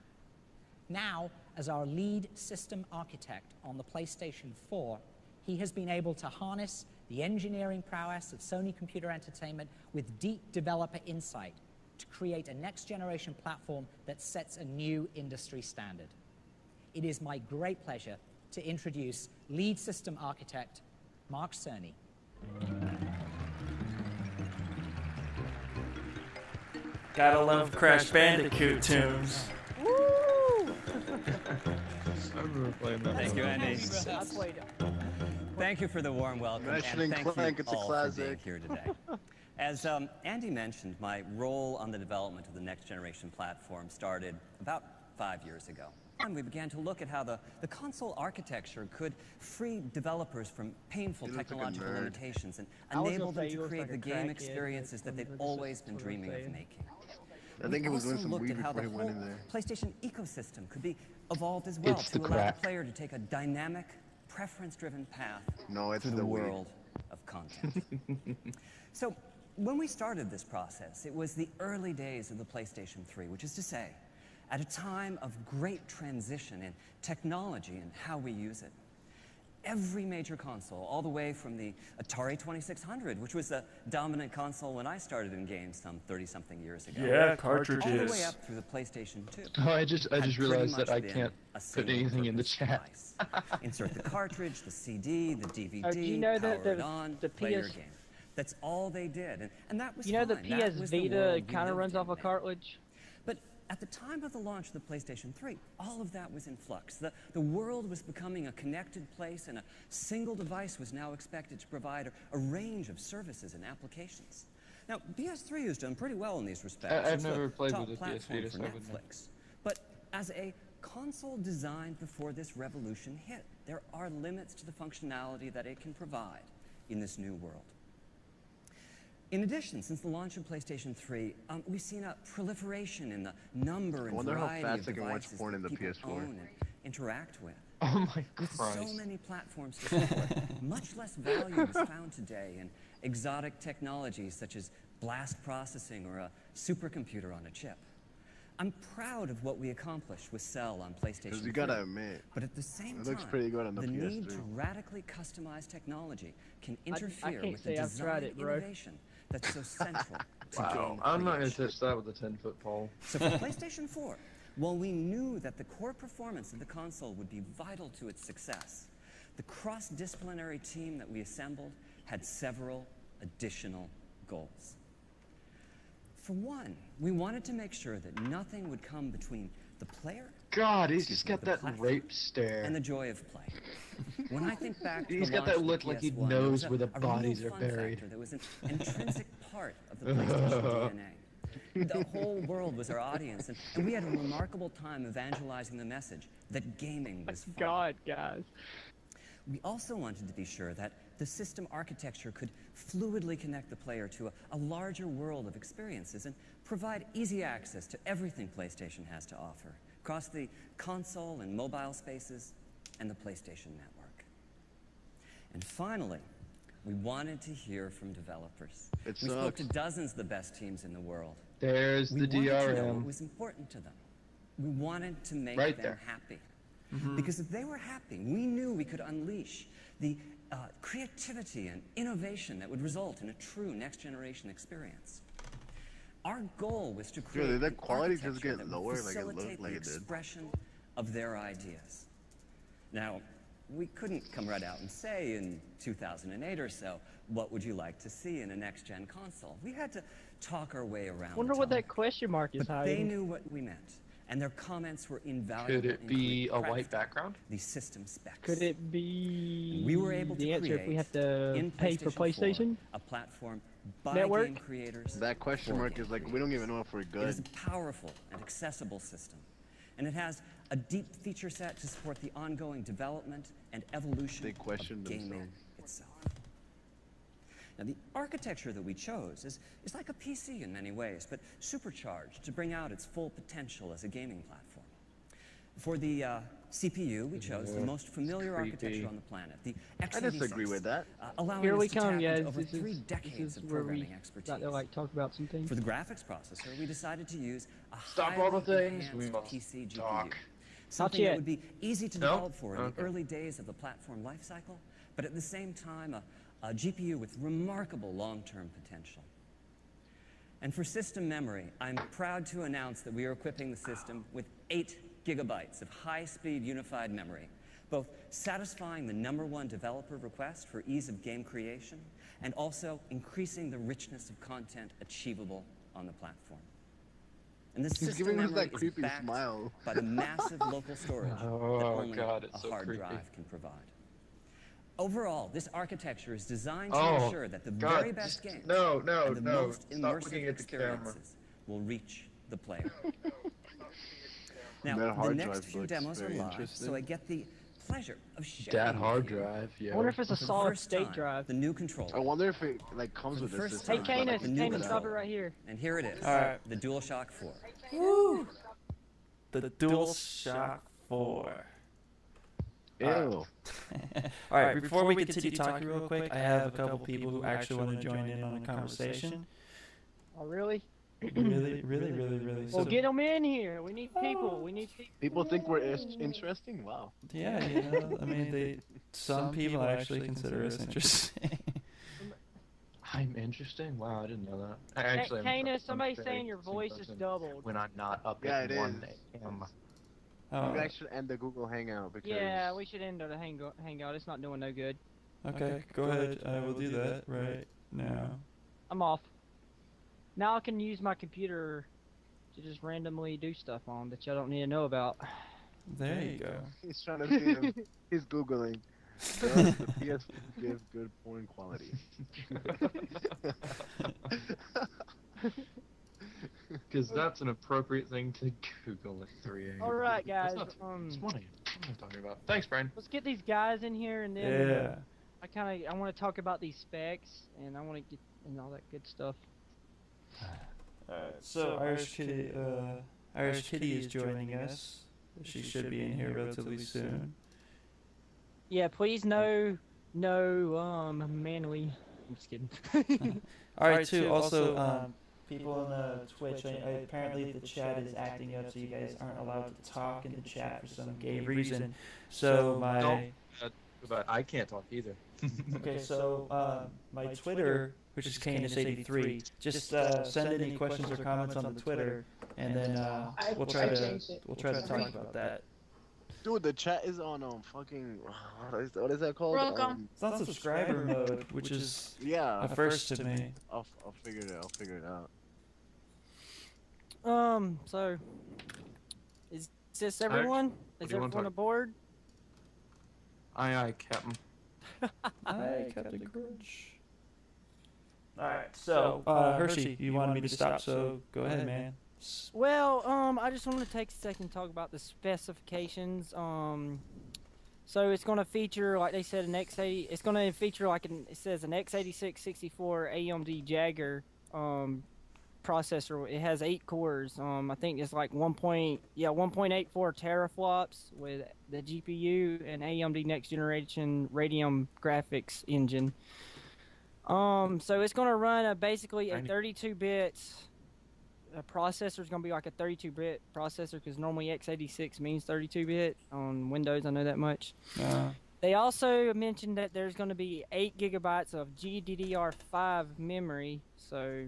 [SPEAKER 6] Now, as our lead system architect on the PlayStation 4, he has been able to harness the engineering prowess of Sony Computer Entertainment with deep developer insight to create a next-generation platform that sets a new industry standard. It is my great pleasure to introduce lead system architect Mark Cerny.
[SPEAKER 1] Gotta love Crash Bandicoot tunes.
[SPEAKER 2] Woo!
[SPEAKER 3] I remember playing that.
[SPEAKER 9] Thank you, Andy.
[SPEAKER 2] I played it.
[SPEAKER 9] Thank you for the warm welcome,
[SPEAKER 8] Ratchet
[SPEAKER 9] and
[SPEAKER 8] and
[SPEAKER 9] thank
[SPEAKER 8] Clank,
[SPEAKER 9] you
[SPEAKER 8] it's a
[SPEAKER 9] all for being
[SPEAKER 8] classic.
[SPEAKER 9] here today. As Andy mentioned, my role on the development of the next generation platform started about 5 years ago. And we began to look at how the console architecture could free developers from painful
[SPEAKER 8] You look like a
[SPEAKER 9] technological
[SPEAKER 8] nerd.
[SPEAKER 9] limitations and
[SPEAKER 2] I was
[SPEAKER 9] enable
[SPEAKER 2] gonna
[SPEAKER 9] them
[SPEAKER 2] say
[SPEAKER 9] to
[SPEAKER 2] you look
[SPEAKER 9] create
[SPEAKER 2] like
[SPEAKER 9] the
[SPEAKER 2] a
[SPEAKER 9] game
[SPEAKER 2] crackhead,
[SPEAKER 9] experiences that
[SPEAKER 2] but
[SPEAKER 9] they've
[SPEAKER 2] that's
[SPEAKER 9] always
[SPEAKER 2] just
[SPEAKER 9] been
[SPEAKER 2] what I'm
[SPEAKER 9] dreaming of
[SPEAKER 2] saying.
[SPEAKER 9] making.
[SPEAKER 8] I think he was doing
[SPEAKER 9] also
[SPEAKER 8] some
[SPEAKER 9] looked
[SPEAKER 8] weed
[SPEAKER 9] at how
[SPEAKER 8] before
[SPEAKER 9] the
[SPEAKER 8] he went
[SPEAKER 9] whole
[SPEAKER 8] in there.
[SPEAKER 9] PlayStation ecosystem could be evolved as well
[SPEAKER 10] It's
[SPEAKER 9] to
[SPEAKER 10] the
[SPEAKER 9] allow
[SPEAKER 10] crack.
[SPEAKER 9] the player to take a dynamic, preference-driven path
[SPEAKER 8] No, it's
[SPEAKER 9] through
[SPEAKER 8] the
[SPEAKER 9] the
[SPEAKER 8] weed.
[SPEAKER 9] world of content. So, when we started this process, it was the early days of the PlayStation 3, which is to say, at a time of great transition in technology and how we use it. Every major console, all the way from the Atari 2600, which was the dominant console when I started in games some 30-something years ago.
[SPEAKER 1] Yeah, cartridges.
[SPEAKER 9] All the way up through the PlayStation 2.
[SPEAKER 7] Oh, I just
[SPEAKER 9] had
[SPEAKER 7] realized
[SPEAKER 9] pretty
[SPEAKER 7] that I
[SPEAKER 9] much
[SPEAKER 7] can't
[SPEAKER 9] been a
[SPEAKER 7] put anything in the
[SPEAKER 9] single-purpose
[SPEAKER 7] chat.
[SPEAKER 9] device. Insert the cartridge, the CD, the DVD,
[SPEAKER 2] Oh, do you know
[SPEAKER 9] power
[SPEAKER 2] that
[SPEAKER 9] it on,
[SPEAKER 2] the
[SPEAKER 9] play your
[SPEAKER 2] PS
[SPEAKER 9] game. That's all they did, and that was
[SPEAKER 2] You know the
[SPEAKER 9] fine. That
[SPEAKER 2] PS
[SPEAKER 9] was the
[SPEAKER 2] Vita
[SPEAKER 9] world
[SPEAKER 2] kind
[SPEAKER 9] we
[SPEAKER 2] of runs
[SPEAKER 9] lived
[SPEAKER 2] off a
[SPEAKER 9] in then.
[SPEAKER 2] cartridge.
[SPEAKER 9] But at the time of the launch of the PlayStation 3, all of that was in flux. The world was becoming a connected place, and a single device was now expected to provide a range of services and applications. Now, PS3 has done pretty well in these respects.
[SPEAKER 7] I've
[SPEAKER 9] It's the
[SPEAKER 7] never played
[SPEAKER 9] top
[SPEAKER 7] with a PS
[SPEAKER 9] platform
[SPEAKER 7] Vita,
[SPEAKER 9] for
[SPEAKER 7] so I wouldn't know.
[SPEAKER 9] Netflix. But as a console designed before this revolution hit, there are limits to the functionality that it can provide in this new world. In addition, since the launch of PlayStation 3, we've seen a proliferation in the number and
[SPEAKER 8] wonder how
[SPEAKER 9] variety
[SPEAKER 8] fast
[SPEAKER 9] of
[SPEAKER 8] I can watch
[SPEAKER 9] devices
[SPEAKER 8] porn in
[SPEAKER 9] that
[SPEAKER 8] the
[SPEAKER 9] people
[SPEAKER 8] PS4.
[SPEAKER 9] own and interact with.
[SPEAKER 7] Oh my
[SPEAKER 9] With so
[SPEAKER 7] Christ.
[SPEAKER 9] many platforms to support, much less value is found today in exotic technologies such as blast processing or a supercomputer on a chip. I'm proud of what we accomplished with Cell on PlayStation 3.
[SPEAKER 8] Because you gotta admit,
[SPEAKER 9] But at the same
[SPEAKER 8] it
[SPEAKER 9] time,
[SPEAKER 8] looks pretty good on the
[SPEAKER 9] need
[SPEAKER 8] PS3.
[SPEAKER 9] to radically customize technology can
[SPEAKER 2] I
[SPEAKER 9] interfere
[SPEAKER 2] can't
[SPEAKER 9] with the
[SPEAKER 2] say I've
[SPEAKER 9] design
[SPEAKER 2] tried it, bro.
[SPEAKER 9] innovation that's so central to
[SPEAKER 7] Wow,
[SPEAKER 9] game
[SPEAKER 7] I'm not gonna
[SPEAKER 9] creation.
[SPEAKER 7] touch that with a 10-foot pole.
[SPEAKER 9] So for PlayStation 4, while we knew that the core performance of the console would be vital to its success, the cross-disciplinary team that we assembled had several additional goals. For one, we wanted to make sure that nothing would come between the player
[SPEAKER 7] God, he's just
[SPEAKER 9] me,
[SPEAKER 7] got
[SPEAKER 9] the
[SPEAKER 7] that
[SPEAKER 9] platform
[SPEAKER 7] rape stare.
[SPEAKER 9] and the joy of play. When I think back to
[SPEAKER 7] He's
[SPEAKER 9] the
[SPEAKER 7] got
[SPEAKER 9] launch
[SPEAKER 7] that
[SPEAKER 9] of
[SPEAKER 7] look
[SPEAKER 9] the
[SPEAKER 7] like he
[SPEAKER 9] PS1,
[SPEAKER 7] knows
[SPEAKER 9] there
[SPEAKER 7] where
[SPEAKER 9] was
[SPEAKER 7] the
[SPEAKER 9] a real
[SPEAKER 7] bodies are
[SPEAKER 9] fun
[SPEAKER 7] buried.
[SPEAKER 9] factor that was an intrinsic part of the PlayStation DNA. The whole world was our audience, and we had a remarkable time evangelizing the message that gaming was fun.
[SPEAKER 2] God, guys.
[SPEAKER 9] We also wanted to be sure that the system architecture could fluidly connect the player to a larger world of experiences and provide easy access to everything PlayStation has to offer across the console and mobile spaces and the PlayStation Network. And finally, we wanted to hear from developers.
[SPEAKER 8] It
[SPEAKER 9] We spoke
[SPEAKER 8] sucks.
[SPEAKER 9] to dozens of the best teams in the world.
[SPEAKER 7] There's
[SPEAKER 9] We
[SPEAKER 7] the
[SPEAKER 9] wanted to know what
[SPEAKER 7] DRM.
[SPEAKER 9] was important to them. We wanted to make
[SPEAKER 7] Right
[SPEAKER 9] them
[SPEAKER 7] there.
[SPEAKER 9] happy. Because if they were happy, we knew we could unleash the creativity and innovation that would result in a true next-generation experience. Our goal was to create
[SPEAKER 8] did that
[SPEAKER 9] an
[SPEAKER 8] quality just
[SPEAKER 9] architecture
[SPEAKER 8] get
[SPEAKER 9] that
[SPEAKER 8] lower
[SPEAKER 9] would
[SPEAKER 8] like it looked
[SPEAKER 9] facilitate
[SPEAKER 8] like
[SPEAKER 9] the
[SPEAKER 8] it did?
[SPEAKER 9] expression of their ideas. Now, we couldn't come right out and say in 2008 or so, what would you like to see in a next-gen console? We had to talk our way around
[SPEAKER 2] Wonder
[SPEAKER 9] the
[SPEAKER 2] what that
[SPEAKER 9] topic.
[SPEAKER 2] question mark is
[SPEAKER 9] But they
[SPEAKER 2] hiding.
[SPEAKER 9] knew what we meant, and their comments were invaluable.
[SPEAKER 7] Could it
[SPEAKER 9] in
[SPEAKER 7] be a white
[SPEAKER 9] crafting
[SPEAKER 7] background?
[SPEAKER 9] these system specs.
[SPEAKER 2] Could it be
[SPEAKER 9] We were able to
[SPEAKER 2] the answer if we
[SPEAKER 9] create
[SPEAKER 2] have to
[SPEAKER 9] in
[SPEAKER 2] pay for
[SPEAKER 9] 4,
[SPEAKER 2] PlayStation?
[SPEAKER 9] a platform by
[SPEAKER 2] Network?
[SPEAKER 9] game creators.
[SPEAKER 8] That question
[SPEAKER 9] for
[SPEAKER 8] mark
[SPEAKER 9] game
[SPEAKER 8] is like, we don't even know if we're
[SPEAKER 9] It is
[SPEAKER 8] good.
[SPEAKER 9] a powerful and accessible system, and it has a deep feature set to support the ongoing development and evolution
[SPEAKER 8] They questioned
[SPEAKER 9] of gaming
[SPEAKER 8] themselves.
[SPEAKER 9] itself. Now, the architecture that we chose is like a PC in many ways, but supercharged to bring out its full potential as a gaming platform. For the CPU, we chose the most familiar
[SPEAKER 7] creepy.
[SPEAKER 9] architecture on the planet, the
[SPEAKER 8] I
[SPEAKER 9] x86,
[SPEAKER 8] disagree with that.
[SPEAKER 9] allowing
[SPEAKER 2] Here
[SPEAKER 9] us
[SPEAKER 2] we
[SPEAKER 9] to
[SPEAKER 2] come,
[SPEAKER 9] tap into
[SPEAKER 2] guys.
[SPEAKER 9] over
[SPEAKER 2] This
[SPEAKER 9] 3
[SPEAKER 2] is
[SPEAKER 9] decades of
[SPEAKER 2] where we
[SPEAKER 9] programming expertise.
[SPEAKER 2] got to like talk about some things.
[SPEAKER 9] For the graphics processor, we decided to use a
[SPEAKER 7] Stop all the
[SPEAKER 9] highly
[SPEAKER 7] things, we
[SPEAKER 9] enhanced
[SPEAKER 7] must
[SPEAKER 9] PC GPU.
[SPEAKER 7] talk.
[SPEAKER 9] Something
[SPEAKER 2] yet.
[SPEAKER 9] that would be easy to
[SPEAKER 7] No?
[SPEAKER 9] develop for in
[SPEAKER 7] Okay.
[SPEAKER 9] the early days of the platform lifecycle, but at the same time, a GPU with remarkable long-term potential. And for system memory, I'm proud to announce that we are equipping the system with 8 gigabytes of high-speed unified memory, both satisfying the #1 developer request for ease of game creation and also increasing the richness of content achievable on the platform. And this
[SPEAKER 8] He's
[SPEAKER 9] system
[SPEAKER 8] giving us
[SPEAKER 9] memory
[SPEAKER 8] that
[SPEAKER 9] is
[SPEAKER 8] creepy
[SPEAKER 9] backed
[SPEAKER 8] smile.
[SPEAKER 9] by the massive local storage that
[SPEAKER 7] Oh,
[SPEAKER 9] only
[SPEAKER 7] God,
[SPEAKER 9] a
[SPEAKER 7] it's so
[SPEAKER 9] hard
[SPEAKER 7] creepy.
[SPEAKER 9] drive can provide. Overall, this architecture is designed to
[SPEAKER 7] Oh,
[SPEAKER 9] ensure that the
[SPEAKER 7] God,
[SPEAKER 9] very best
[SPEAKER 7] just-
[SPEAKER 9] games
[SPEAKER 7] no,
[SPEAKER 9] and the most
[SPEAKER 7] stop
[SPEAKER 9] immersive
[SPEAKER 7] looking at the camera.
[SPEAKER 9] experiences will reach the player. Now,
[SPEAKER 8] That
[SPEAKER 9] the
[SPEAKER 8] hard
[SPEAKER 9] next
[SPEAKER 8] drive
[SPEAKER 9] few
[SPEAKER 8] looks
[SPEAKER 9] demos are
[SPEAKER 8] very
[SPEAKER 9] live, so
[SPEAKER 8] interesting.
[SPEAKER 9] I get the pleasure of sharing
[SPEAKER 7] That hard
[SPEAKER 9] with you
[SPEAKER 7] drive, yeah.
[SPEAKER 2] I wonder if it's a
[SPEAKER 9] for the
[SPEAKER 2] solid
[SPEAKER 9] first
[SPEAKER 2] state
[SPEAKER 9] time,
[SPEAKER 2] drive.
[SPEAKER 9] the new controller.
[SPEAKER 8] I wonder if it like comes
[SPEAKER 9] For
[SPEAKER 8] with
[SPEAKER 9] the
[SPEAKER 8] this
[SPEAKER 9] first
[SPEAKER 8] system.
[SPEAKER 2] Hey,
[SPEAKER 9] time,
[SPEAKER 2] Kayinus,
[SPEAKER 9] the new
[SPEAKER 2] Kayinus, stop it
[SPEAKER 9] controller.
[SPEAKER 2] right here.
[SPEAKER 9] And here it is,
[SPEAKER 1] Alright.
[SPEAKER 9] the DualShock 4.
[SPEAKER 1] The DualShock 4.
[SPEAKER 8] Ew.
[SPEAKER 1] All right, before we continue talking real quick, I have a couple people who actually want to join in on a conversation.
[SPEAKER 2] Oh, really?
[SPEAKER 1] Really.
[SPEAKER 2] Well, get them in here. We need people. We need people.
[SPEAKER 8] People think we're interesting? Wow.
[SPEAKER 1] Yeah, I mean, some people actually consider us interesting.
[SPEAKER 3] I'm interesting? Wow, I didn't know that. Actually,
[SPEAKER 2] Kayinus, somebody's
[SPEAKER 3] very
[SPEAKER 2] saying your voice is
[SPEAKER 3] person
[SPEAKER 2] doubled.
[SPEAKER 3] when I'm not up
[SPEAKER 8] Yeah,
[SPEAKER 3] at
[SPEAKER 8] it
[SPEAKER 3] 1
[SPEAKER 8] is.
[SPEAKER 3] a.m.
[SPEAKER 1] Oh,
[SPEAKER 8] You guys should end the Google Hangout because
[SPEAKER 2] Yeah, we should end the hangout. It's not doing no good.
[SPEAKER 1] okay, go ahead. I will do that right now.
[SPEAKER 2] I'm off. Now I can use my computer to just randomly do stuff on that y'all don't need to know about.
[SPEAKER 1] There you go.
[SPEAKER 8] he's trying to see him. He's Googling. Does the PS4 give good porn quality?
[SPEAKER 3] Because that's an appropriate thing to Google at 3 a.m.
[SPEAKER 2] All right, guys.
[SPEAKER 3] It's 1 a.m. What am I talking about? Thanks, Brian.
[SPEAKER 2] Let's get these guys in here, and then
[SPEAKER 1] Yeah.
[SPEAKER 2] I want to talk about these specs, and I want to get and all that good stuff.
[SPEAKER 1] Alright, so Irish Kitty is joining us. She should be in here relatively soon.
[SPEAKER 2] Yeah, please no manually. I'm just kidding.
[SPEAKER 1] Alright, too, also, people on Twitch, apparently the chat is acting up, so you guys aren't allowed to talk in the chat for some gay reason. So
[SPEAKER 3] But I can't talk either.
[SPEAKER 1] Okay, so my Twitter, which is Kayinus83, just send any questions or comments on the Twitter, and then we'll try to talk about that.
[SPEAKER 8] Dude, the chat is on fucking what is that called?
[SPEAKER 5] Welcome.
[SPEAKER 1] It's on subscriber mode, which is
[SPEAKER 8] yeah,
[SPEAKER 1] a first to me.
[SPEAKER 8] I'll figure it out. I'll figure it out.
[SPEAKER 2] So is this everyone? Is everyone aboard?
[SPEAKER 3] Aye, Captain.
[SPEAKER 1] I cut the grudge. Alright, so, Hersey, you wanted me to stop, so go ahead, man.
[SPEAKER 2] Well, I just want to take a second to talk about the specifications. So it's going to feature, like they said, an X80. It's going to feature it says an x86 64 AMD Jagger processor. It has 8 cores. I think it's like 1.84 teraflops with the GPU and AMD next generation Radeon graphics engine. So it's going to run basically a 32-bit processor. Is going to be like a 32-bit processor because normally x86 means 32-bit on Windows. I know that much. They also mentioned that there's going to be 8 gigabytes of GDDR5 memory. So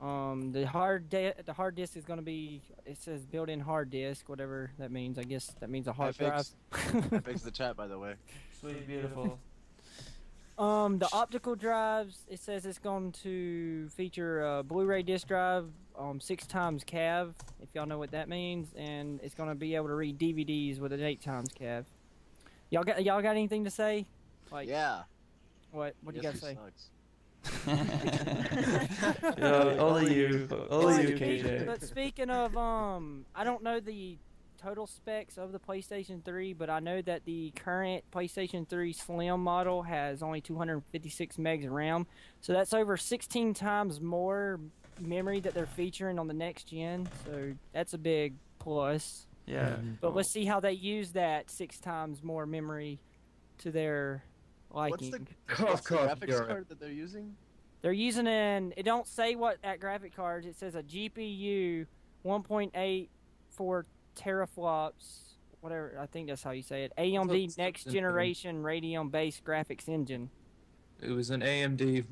[SPEAKER 2] the hard disk is going to be, it says built-in hard disk, whatever that means. I guess that means a hard drive.
[SPEAKER 8] I fixed the chat, by the way.
[SPEAKER 1] Sweet, beautiful.
[SPEAKER 2] The optical drives, it says it's going to feature a Blu-ray disc drive, 6 times CAV, if y'all know what that means, and it's going to be able to read DVDs with an 8 times CAV. Y'all got anything to say? Like,
[SPEAKER 8] yeah.
[SPEAKER 2] What do you got to say?
[SPEAKER 1] Only you, KJ.
[SPEAKER 2] But speaking of, I don't know the total specs of the PlayStation 3, but I know that the current PlayStation 3 Slim model has only 256 megs of RAM, so that's over 16 times more memory that they're featuring on the next gen, so that's a big plus.
[SPEAKER 1] Yeah.
[SPEAKER 2] But let's see how they use that 6 times more memory to their liking.
[SPEAKER 8] What's the graphics card that they're using?
[SPEAKER 2] They're using it don't say what at graphic cards, it says a GPU 1.84 teraflops, whatever, I think that's how you say it. AMD next generation Radeon based graphics engine.
[SPEAKER 3] It was an AMD.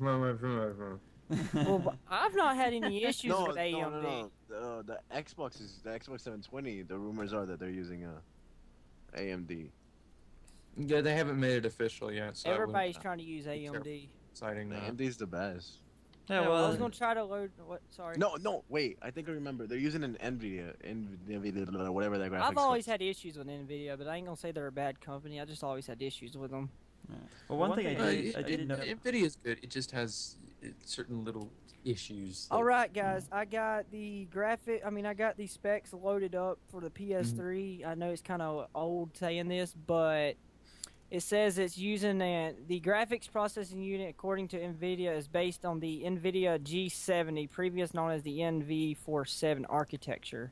[SPEAKER 2] Well, I've not had any issues with AMD.
[SPEAKER 8] No. The Xbox 720. The rumors are that they're using AMD.
[SPEAKER 3] Yeah, they haven't made it official yet. So
[SPEAKER 2] everybody's trying to use AMD.
[SPEAKER 3] Exciting.
[SPEAKER 8] AMD's the best.
[SPEAKER 1] Yeah,
[SPEAKER 2] well, I was gonna try to load. What? Sorry.
[SPEAKER 8] No, wait. I think I remember. They're using an NVIDIA, whatever that graphics.
[SPEAKER 2] I've always had issues with NVIDIA, but I ain't gonna say they're a bad company. I just always had issues with them.
[SPEAKER 1] Yeah. Well, one thing I did know.
[SPEAKER 3] NVIDIA's good. It just has certain little issues.
[SPEAKER 2] All right, guys. I got the I got the specs loaded up for the PS3. I know it's kind of old saying this, but it says it's using the graphics processing unit, according to NVIDIA, is based on the NVIDIA G70, previous known as the NV47 architecture.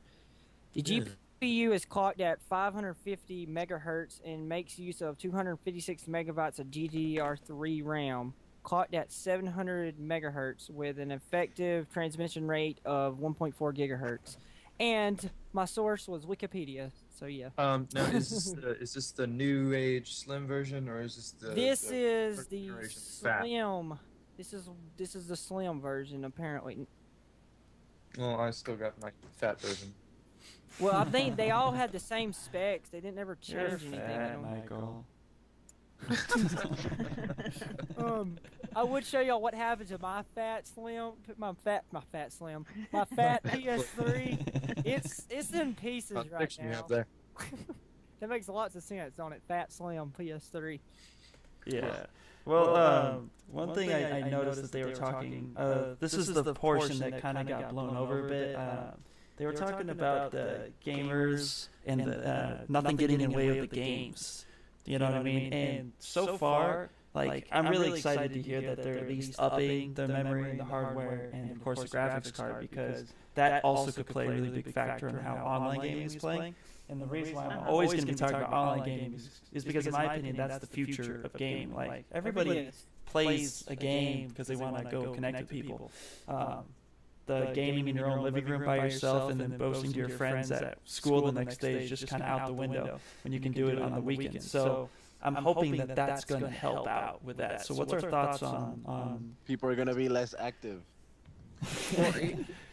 [SPEAKER 2] The CPU is clocked at 550 megahertz and makes use of 256 megabytes of GDDR3 RAM, clocked at 700 megahertz with an effective transmission rate of 1.4 gigahertz. And my source was Wikipedia, so yeah.
[SPEAKER 7] Now is this the new age slim version, or is this the
[SPEAKER 2] This
[SPEAKER 7] the
[SPEAKER 2] is
[SPEAKER 7] first
[SPEAKER 2] the
[SPEAKER 7] generation fat?
[SPEAKER 2] slim. This is the slim version, apparently.
[SPEAKER 7] Well, I still got my fat version.
[SPEAKER 2] Well, I think they all had the same specs. They didn't ever
[SPEAKER 1] You're
[SPEAKER 2] change anything.
[SPEAKER 1] fat,
[SPEAKER 2] in 'em.
[SPEAKER 1] Michael.
[SPEAKER 2] I would show y'all what happened to my fat slim. My fat PS3. It's in pieces right
[SPEAKER 7] Picture me
[SPEAKER 2] now.
[SPEAKER 7] up there.
[SPEAKER 2] That makes lots of sense on it. Fat slim PS3.
[SPEAKER 1] Yeah. Well, one thing I noticed that they were talking. This is the portion that kind of got blown over a bit. They were talking about the gamers and the nothing getting in the way of the games. You know what I mean? And so far, like, I'm really excited to hear that they're at least upping the memory and the hardware and, of course, the graphics card, because that also could play a really big factor in how online gaming is playing. And the reason why I'm always going to be talking about online gaming is because, in my opinion, that's the future of gaming. Like, everybody plays a game because they want to go connect with people. The gaming in your own living room by yourself and then boasting to your friends at school the next day is just kind of out the window when you can do it on the weekends. So I'm hoping that that's going to help out with that. So what's our thoughts on
[SPEAKER 8] People are gonna be less active.
[SPEAKER 7] Well,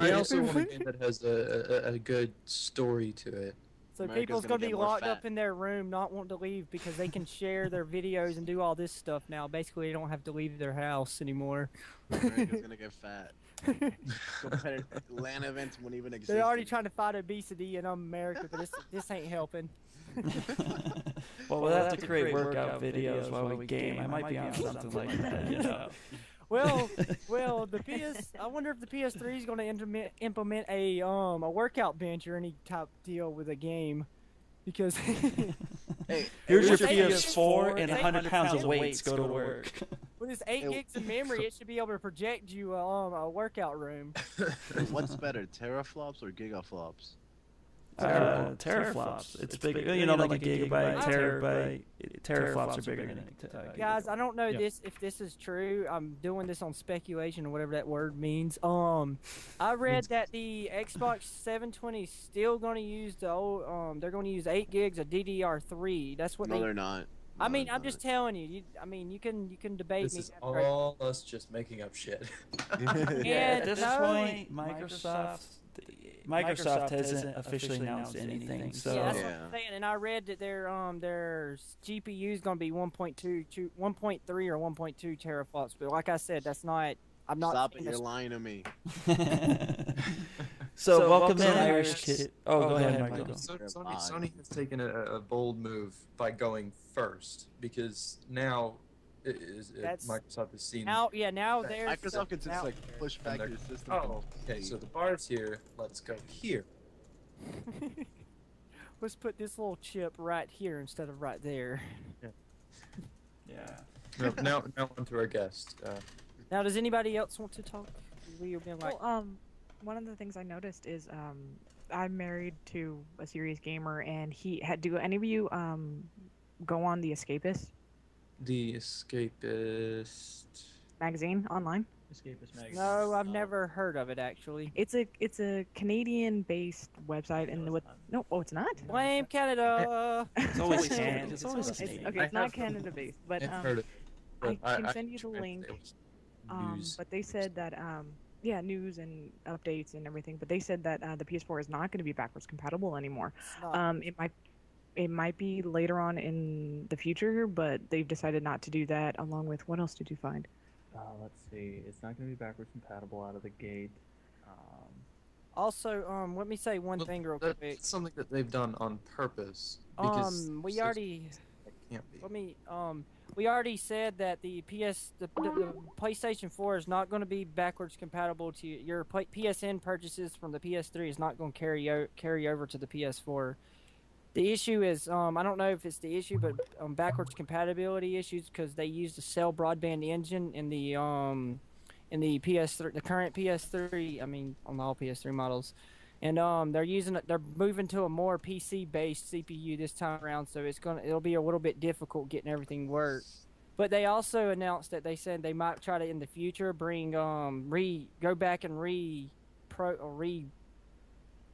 [SPEAKER 7] I also want a game that has a good story to it.
[SPEAKER 2] So
[SPEAKER 8] America's
[SPEAKER 2] people's
[SPEAKER 8] gonna
[SPEAKER 2] going to
[SPEAKER 8] get
[SPEAKER 2] be
[SPEAKER 8] more
[SPEAKER 2] locked
[SPEAKER 8] fat.
[SPEAKER 2] up in their room, not wanting to leave because they can share their videos and do all this stuff now. Basically, they don't have to leave their house anymore.
[SPEAKER 8] America's gonna get fat. Competitive LAN events won't even exist.
[SPEAKER 2] They're already trying to fight obesity in America, but this ain't helping.
[SPEAKER 1] Well, we'll have to create workout videos while we game. I might be on something like that, you know.
[SPEAKER 2] Well, I wonder if the PS3 is going to implement a workout bench or any type deal with a game, because
[SPEAKER 8] Hey,
[SPEAKER 1] Here's your
[SPEAKER 2] with
[SPEAKER 1] PS4 and 100 pounds of weights. Go to work.
[SPEAKER 2] with this 8 gigs of memory, it should be able to project you a workout room.
[SPEAKER 8] what's better, teraflops or gigaflops?
[SPEAKER 1] Teraflops. It's big. You know, like a gigabyte, terabyte. Teraflops are bigger than a gigabyte.
[SPEAKER 2] Guys, I don't know if this is true. I'm doing this on speculation or whatever that word means. I read that the Xbox 720 is still going to use the old. They're going to use 8 gigs of DDR3. That's what
[SPEAKER 8] No, they're not.
[SPEAKER 2] I mean, I'm just telling you. You can debate
[SPEAKER 7] This
[SPEAKER 2] me.
[SPEAKER 7] is all us just making up shit.
[SPEAKER 1] Yeah, at this
[SPEAKER 2] no,
[SPEAKER 1] point, Microsoft hasn't officially announced anything. So
[SPEAKER 2] Yeah, that's what I'm saying. And I read that their GPU is going to be 1.3 or 1.2 teraflops. But like I said, that's not. I'm not.
[SPEAKER 8] Stop it! You're lying to me.
[SPEAKER 1] So welcome in, Irish kid. Oh, go ahead, Michael.
[SPEAKER 7] Sony has taken a bold move by going first, because now Microsoft has seen.
[SPEAKER 2] Now there's
[SPEAKER 8] Microsoft can just like push back your system.
[SPEAKER 7] Oh, okay. So the bar's here. Let's go here.
[SPEAKER 2] Let's put this little chip right here instead of right there.
[SPEAKER 1] Yeah.
[SPEAKER 7] Now on to our guest.
[SPEAKER 2] Now, does anybody else want to talk? We've been like.
[SPEAKER 10] Well, one of the things I noticed is I'm married to a serious gamer, and do any of you go on The Escapist?
[SPEAKER 7] The Escapist
[SPEAKER 10] Magazine online?
[SPEAKER 2] Escapist magazine. No, I've never heard of it actually.
[SPEAKER 10] It's a Canadian-based website, and it's not.
[SPEAKER 2] Blame Canada.
[SPEAKER 1] It's always Canada. It's always
[SPEAKER 10] Okay,
[SPEAKER 1] Canada.
[SPEAKER 10] it's not Canada-based, but
[SPEAKER 7] I've heard of it.
[SPEAKER 10] I can send you the link. But they said that news and updates and everything. But they said that the PS4 is not going to be backwards compatible anymore. It might be later on in the future, but they've decided not to do that. Along with, what else did you find?
[SPEAKER 11] Let's see. It's not going to be backwards compatible out of the gate.
[SPEAKER 2] Also, let me say one thing real quick.
[SPEAKER 7] It's something that they've done on purpose. Because
[SPEAKER 2] we already.
[SPEAKER 7] Can't be.
[SPEAKER 2] We already said that the PlayStation 4 is not going to be backwards compatible to your PSN purchases from the PS3 is not going to carry over to the PS4. The issue is, I don't know if it's the issue, but backwards compatibility issues because they use the Cell broadband engine in the PS3, the current PS3. I mean, on all PS3 models, and they're moving to a more PC-based CPU this time around, so it'll be a little bit difficult getting everything work. But they also announced that they said they might try to in the future bring go back and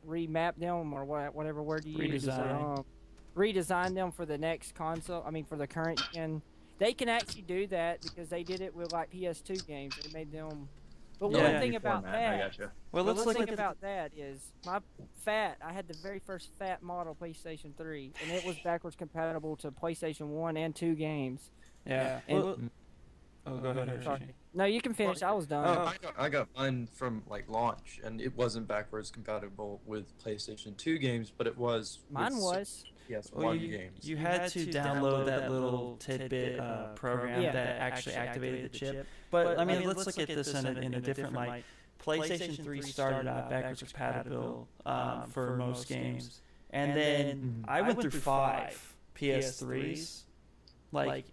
[SPEAKER 2] remap them or whatever word you use. Redesign them for the next console. I mean, for the current gen. They can actually do that because they did it with like PS2 games. They made them. But one thing about that.
[SPEAKER 3] I gotcha.
[SPEAKER 2] Well, let's look about that is I had the very first fat model PlayStation 3, and it was backwards compatible to PlayStation 1 and 2 games.
[SPEAKER 1] Yeah. Go ahead.
[SPEAKER 2] Sorry. No, you can finish. I was done.
[SPEAKER 7] I got mine from like launch, and it wasn't backwards compatible with PlayStation 2 games, but it was.
[SPEAKER 2] Mine was.
[SPEAKER 7] PS1 games.
[SPEAKER 1] You had to download that little tidbit program that actually activated the chip. But I mean, let's look at this in a different light. PlayStation 3 started out backwards compatible for most games, and then I went through 5 PS3s, like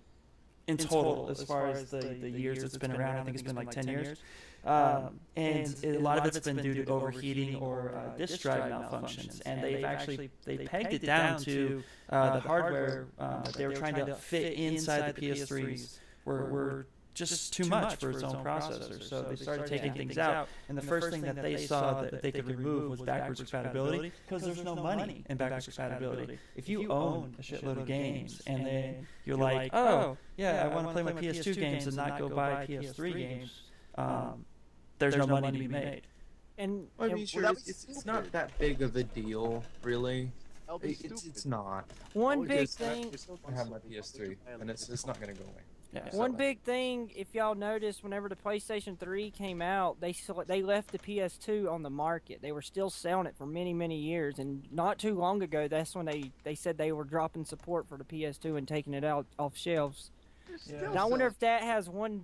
[SPEAKER 1] in total, as far as the years it's been around. I think it's been like 10 years. And a lot of it's been due to overheating or disk drive malfunctions, and they pegged it down to the hardware that they were trying to fit inside the PS3s were just too much for its own processor. So they started taking things out, and the first thing that they saw that they could remove was backwards compatibility, because there's no money in backwards compatibility. If you own a shitload of games and then you're like, oh yeah, I want to play my PS2 games and not go buy PS3 games, there's no money to be made.
[SPEAKER 2] And
[SPEAKER 7] I mean, sure, it's not that big of a deal, really. It's not.
[SPEAKER 2] One big thing.
[SPEAKER 7] I have my PS3, and it's not going to go away.
[SPEAKER 2] Yeah. One big thing, if y'all noticed, whenever the PlayStation 3 came out, they left the PS2 on the market. They were still selling it for many, many years, and not too long ago, that's when they said they were dropping support for the PS2 and taking it out off shelves. Yeah. Now, I wonder if that has one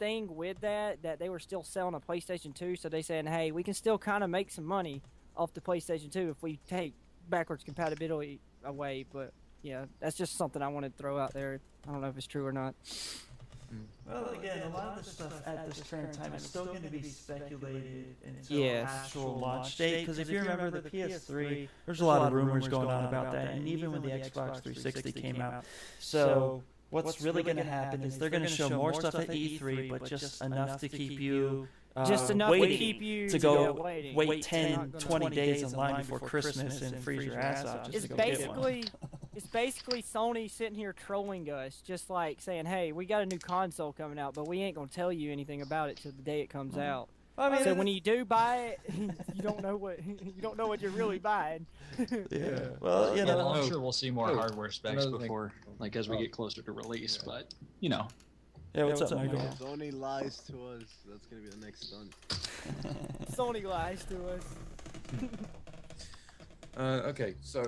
[SPEAKER 2] thing with that they were still selling a PlayStation 2, so they saying, hey, we can still kind of make some money off the PlayStation 2 if we take backwards compatibility away. But yeah, that's just something I wanted to throw out there. I don't know if it's true or not.
[SPEAKER 1] Well, again, a lot of the stuff at this current time is still going to be speculated until actual launch date. Because if you remember the PS3, there's a lot of rumors going on about that, and even when the Xbox 360 came out. So what's really going to happen is they're going to show more stuff at E3, but just enough to keep you
[SPEAKER 2] just enough
[SPEAKER 1] waiting,
[SPEAKER 2] to keep you
[SPEAKER 1] to go wait 10, 20 days in line before Christmas and freeze your ass off just to go get one.
[SPEAKER 2] It's basically Sony sitting here trolling us, just like saying, hey, we got a new console coming out, but we ain't going to tell you anything about it till the day it comes out. I mean, so when you do buy it, you don't know what you're really buying.
[SPEAKER 1] Yeah. Well, you know,
[SPEAKER 12] I'm sure we'll see more hardware specs before, like, as we get closer to release. But you know.
[SPEAKER 1] Yeah, what's up, Michael?
[SPEAKER 8] Sony lies to us. That's gonna be the next stunt.
[SPEAKER 2] Sony lies to us.
[SPEAKER 7] Okay, so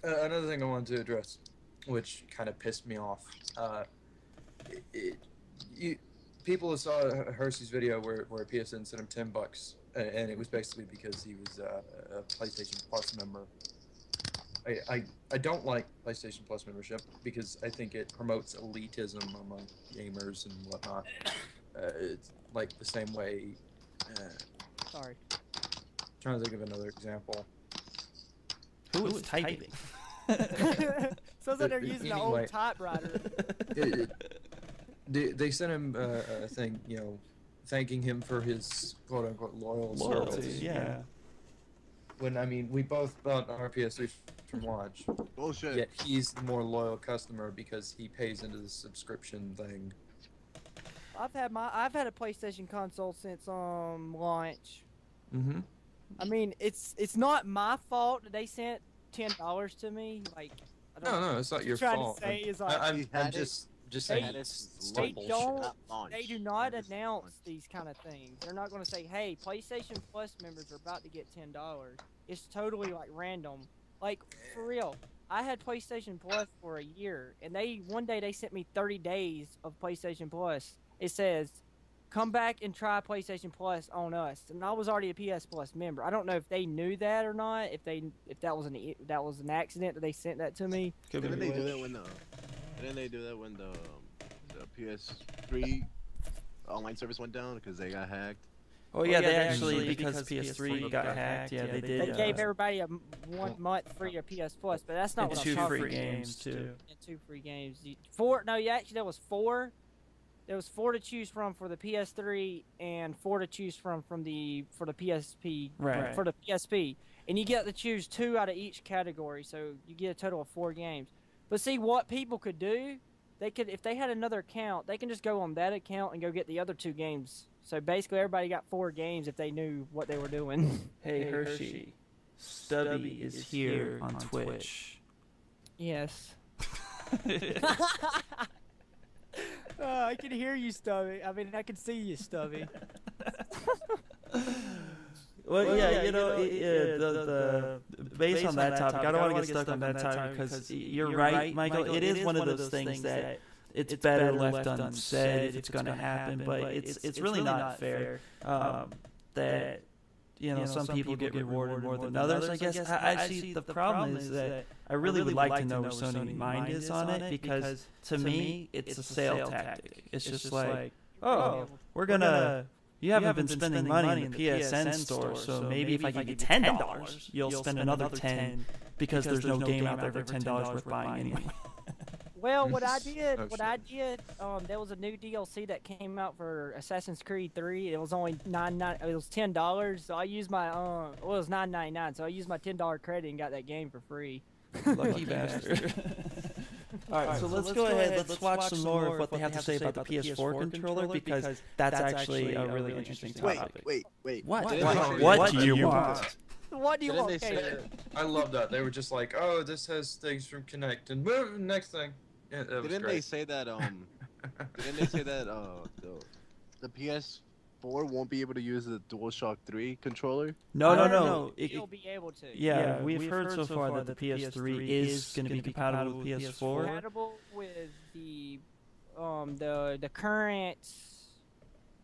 [SPEAKER 7] another thing I wanted to address, which kind of pissed me off. People saw Hersey's video where PSN sent him $10, and it was basically because he was a PlayStation Plus member. I don't like PlayStation Plus membership because I think it promotes elitism among gamers and whatnot. It's like the same way.
[SPEAKER 2] Sorry.
[SPEAKER 7] Trying to think of another example.
[SPEAKER 1] Who was typing?
[SPEAKER 2] Sounds like they're using an old typewriter.
[SPEAKER 7] They sent him a thing, thanking him for his quote-unquote loyalty.
[SPEAKER 1] Yeah.
[SPEAKER 7] When, I mean, we both bought our PS3 from launch.
[SPEAKER 8] Bullshit.
[SPEAKER 7] Yet he's the more loyal customer because he pays into the subscription thing.
[SPEAKER 2] I've had a PlayStation console since launch.
[SPEAKER 7] Mm-hmm.
[SPEAKER 2] I mean, it's not my fault that they sent $10 to me. Like,
[SPEAKER 7] No, it's not your fault.
[SPEAKER 2] Trying to say is like,
[SPEAKER 7] I'm just saying
[SPEAKER 2] they do not announce these kind of things. They're not going to say, hey, PlayStation Plus members are about to get $10. It's totally like random. Like, for real, I had PlayStation Plus for a year, and one day they sent me 30 days of PlayStation Plus. It says, come back and try PlayStation Plus on us. And I was already a PS Plus member. I don't know if they knew that or not, if that was an accident that they sent that to me.
[SPEAKER 8] Didn't they do that when the PS3 online service went down because they got hacked?
[SPEAKER 1] Oh yeah, they actually because PS3 got hacked. Yeah, they did.
[SPEAKER 2] They gave everybody a 1 month free of PS Plus, but that's not what I'm talking about.
[SPEAKER 1] 2 free games too.
[SPEAKER 2] And 2 free games. Four? No, actually there was 4. There was 4 to choose from for the PS3 and 4 to choose from for the PSP.
[SPEAKER 1] Right.
[SPEAKER 2] For the PSP, and you get to choose 2 out of each category, so you get a total of 4 games. But see, what people could do, they could, if they had another account, they can just go on that account and go get the other 2 games. So basically, everybody got 4 games if they knew what they were doing.
[SPEAKER 1] Hey Hersey, Stubby is here on Twitch.
[SPEAKER 2] Yes. I can hear you, Stubby. I mean, I can see you, Stubby.
[SPEAKER 1] Well, yeah, the based on that topic, I don't want to get stuck on that topic because you're right, Michael. It is one of those things that it's better left unsaid if it's going to happen, but it's really not fair that some people get rewarded more than others. I guess I see the problem is that I really would like to know where Sony's mind is on it, because to me it's a sale tactic. It's just like, oh, we're gonna. You haven't been spending money in the PSN store, so maybe if I give you $10, you'll spend another $10 because there's no game out there for $10 worth buying anyway.
[SPEAKER 2] Well, what I did, there was a new DLC that came out for Assassin's Creed 3. It was only it was $10. So I used my it was $9.99. So I used my $10 credit and got that game for free.
[SPEAKER 1] Lucky bastard. All right, so let's go ahead. Let's watch some more of what they have to say about the PS4 controller, because that's actually a really interesting topic.
[SPEAKER 8] Wait.
[SPEAKER 1] What do you want?
[SPEAKER 2] What do you want?
[SPEAKER 3] I love that. They were just like, oh, this has things from Kinect, and move next thing. Yeah,
[SPEAKER 8] didn't they say that the PS4 won't be able to use the DualShock 3 controller?
[SPEAKER 1] No.
[SPEAKER 2] It'll be able to.
[SPEAKER 1] Yeah, we've heard so far that the PS3 is going to be compatible with PS4.
[SPEAKER 2] Compatible with the current,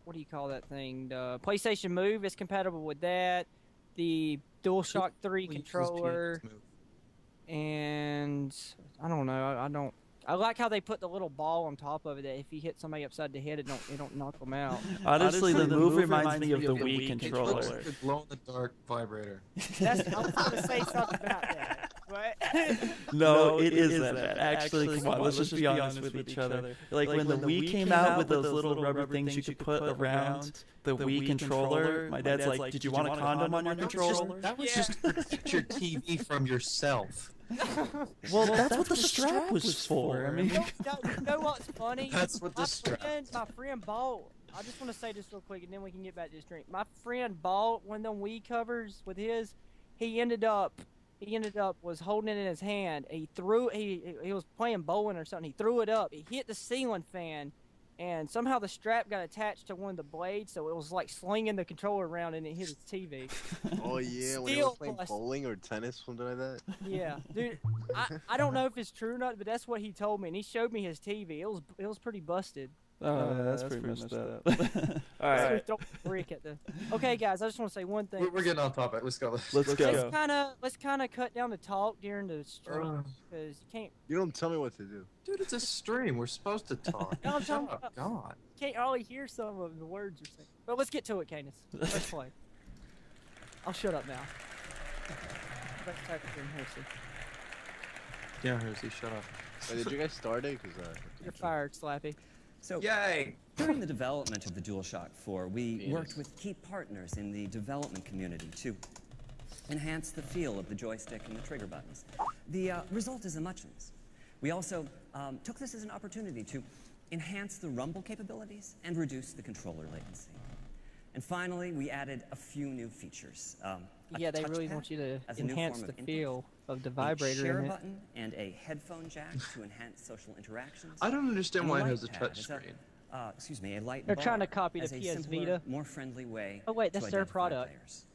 [SPEAKER 2] what do you call that thing? The PlayStation Move is compatible with that. The DualShock 3 controller, and I don't know. I like how they put the little ball on top of it that if you hit somebody upside the head, it don't knock them out.
[SPEAKER 1] Honestly, the Move reminds me of the Wii controller.
[SPEAKER 3] It looks like a glow-in-the-dark vibrator.
[SPEAKER 2] I was going to say something about that. But
[SPEAKER 1] No, it is that bad. Actually, come on, let's just be honest with each other. Like when the Wii came out with those little rubber things you could put around the Wii controller, my dad's like, "Did you want a condom on your controller?"
[SPEAKER 3] That was just to protect your TV from yourself.
[SPEAKER 1] Well, that's what the strap was for. I mean,
[SPEAKER 2] you know what's funny?
[SPEAKER 3] That's what the strap.
[SPEAKER 2] My friend bought. I just want to say this real quick, and then we can get back to this drink. My friend bought one of them Wii covers with his. He ended up was holding it in his hand. He was playing bowling or something. He threw it up. He hit the ceiling fan, and somehow the strap got attached to one of the blades, so it was like slinging the controller around and it hit his TV.
[SPEAKER 8] Oh yeah, when he was playing bowling or tennis, something like that.
[SPEAKER 2] Yeah, dude. I don't know if it's true or not, but that's what he told me, and he showed me his TV. It was pretty busted.
[SPEAKER 1] Oh, yeah, that's pretty messed up. All right.
[SPEAKER 2] Okay, guys, I just want to say one thing.
[SPEAKER 3] We're getting on topic. Let's go.
[SPEAKER 1] Let's go.
[SPEAKER 2] Let's kind of cut down the talk during the stream, because you can't.
[SPEAKER 8] You don't tell me what to do.
[SPEAKER 3] Dude, it's a stream. We're supposed to talk.
[SPEAKER 2] No, I'm talking about.
[SPEAKER 3] God.
[SPEAKER 2] Can't hardly hear some of the words you're saying. But let's get to it, Kayinus. Let's play. I'll shut up now. Let's type it in Hersey.
[SPEAKER 3] Yeah, Hersey, shut up.
[SPEAKER 8] Wait, did you guys start it? Because
[SPEAKER 2] you're fired, Slappy.
[SPEAKER 9] So,
[SPEAKER 3] yay!
[SPEAKER 9] During the development of the DualShock 4, we worked with key partners in the development community to enhance the feel of the joystick and the trigger buttons. The result is a muchness. We also took this as an opportunity to enhance the rumble capabilities and reduce the controller latency. And finally, we added a few new features.
[SPEAKER 2] Yeah, they really want you to enhance the feel of the vibrator.
[SPEAKER 9] A share button and a headphone jack to enhance social interactions.
[SPEAKER 3] I don't understand why it has a touch screen.
[SPEAKER 9] Excuse me, a light
[SPEAKER 2] They're
[SPEAKER 9] bar
[SPEAKER 2] trying to copy the
[SPEAKER 9] as a
[SPEAKER 2] PS
[SPEAKER 9] simpler,
[SPEAKER 2] Vita.
[SPEAKER 9] more friendly way.
[SPEAKER 2] Oh wait, that's their product.
[SPEAKER 9] Players.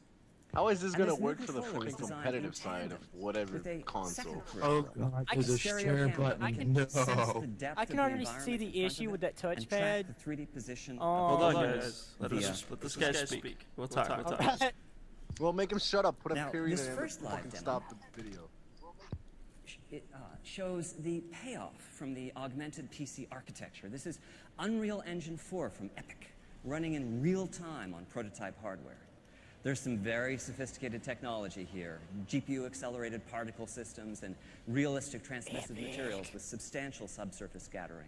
[SPEAKER 8] How is this gonna
[SPEAKER 9] this
[SPEAKER 8] work
[SPEAKER 9] new
[SPEAKER 8] for the
[SPEAKER 9] controller is
[SPEAKER 8] fucking
[SPEAKER 9] designed
[SPEAKER 8] competitive
[SPEAKER 9] in
[SPEAKER 8] side of
[SPEAKER 9] tandem
[SPEAKER 8] whatever
[SPEAKER 9] with a
[SPEAKER 8] console?
[SPEAKER 3] Oh god, there's a share button.
[SPEAKER 2] I can already see the issue with that touchpad.
[SPEAKER 9] The 3D position.
[SPEAKER 1] Hold on, guys. Let this guy speak. We'll talk.
[SPEAKER 8] Well, make him shut up. Put a period
[SPEAKER 9] this
[SPEAKER 8] in
[SPEAKER 9] first
[SPEAKER 8] and
[SPEAKER 9] live
[SPEAKER 8] fucking
[SPEAKER 9] demo,
[SPEAKER 8] stop the video.
[SPEAKER 9] It shows the payoff from the augmented PC architecture. This is Unreal Engine 4 from Epic. running in real time on prototype hardware. There's some very sophisticated technology here, GPU-accelerated particle systems and realistic transmissive materials with substantial subsurface scattering.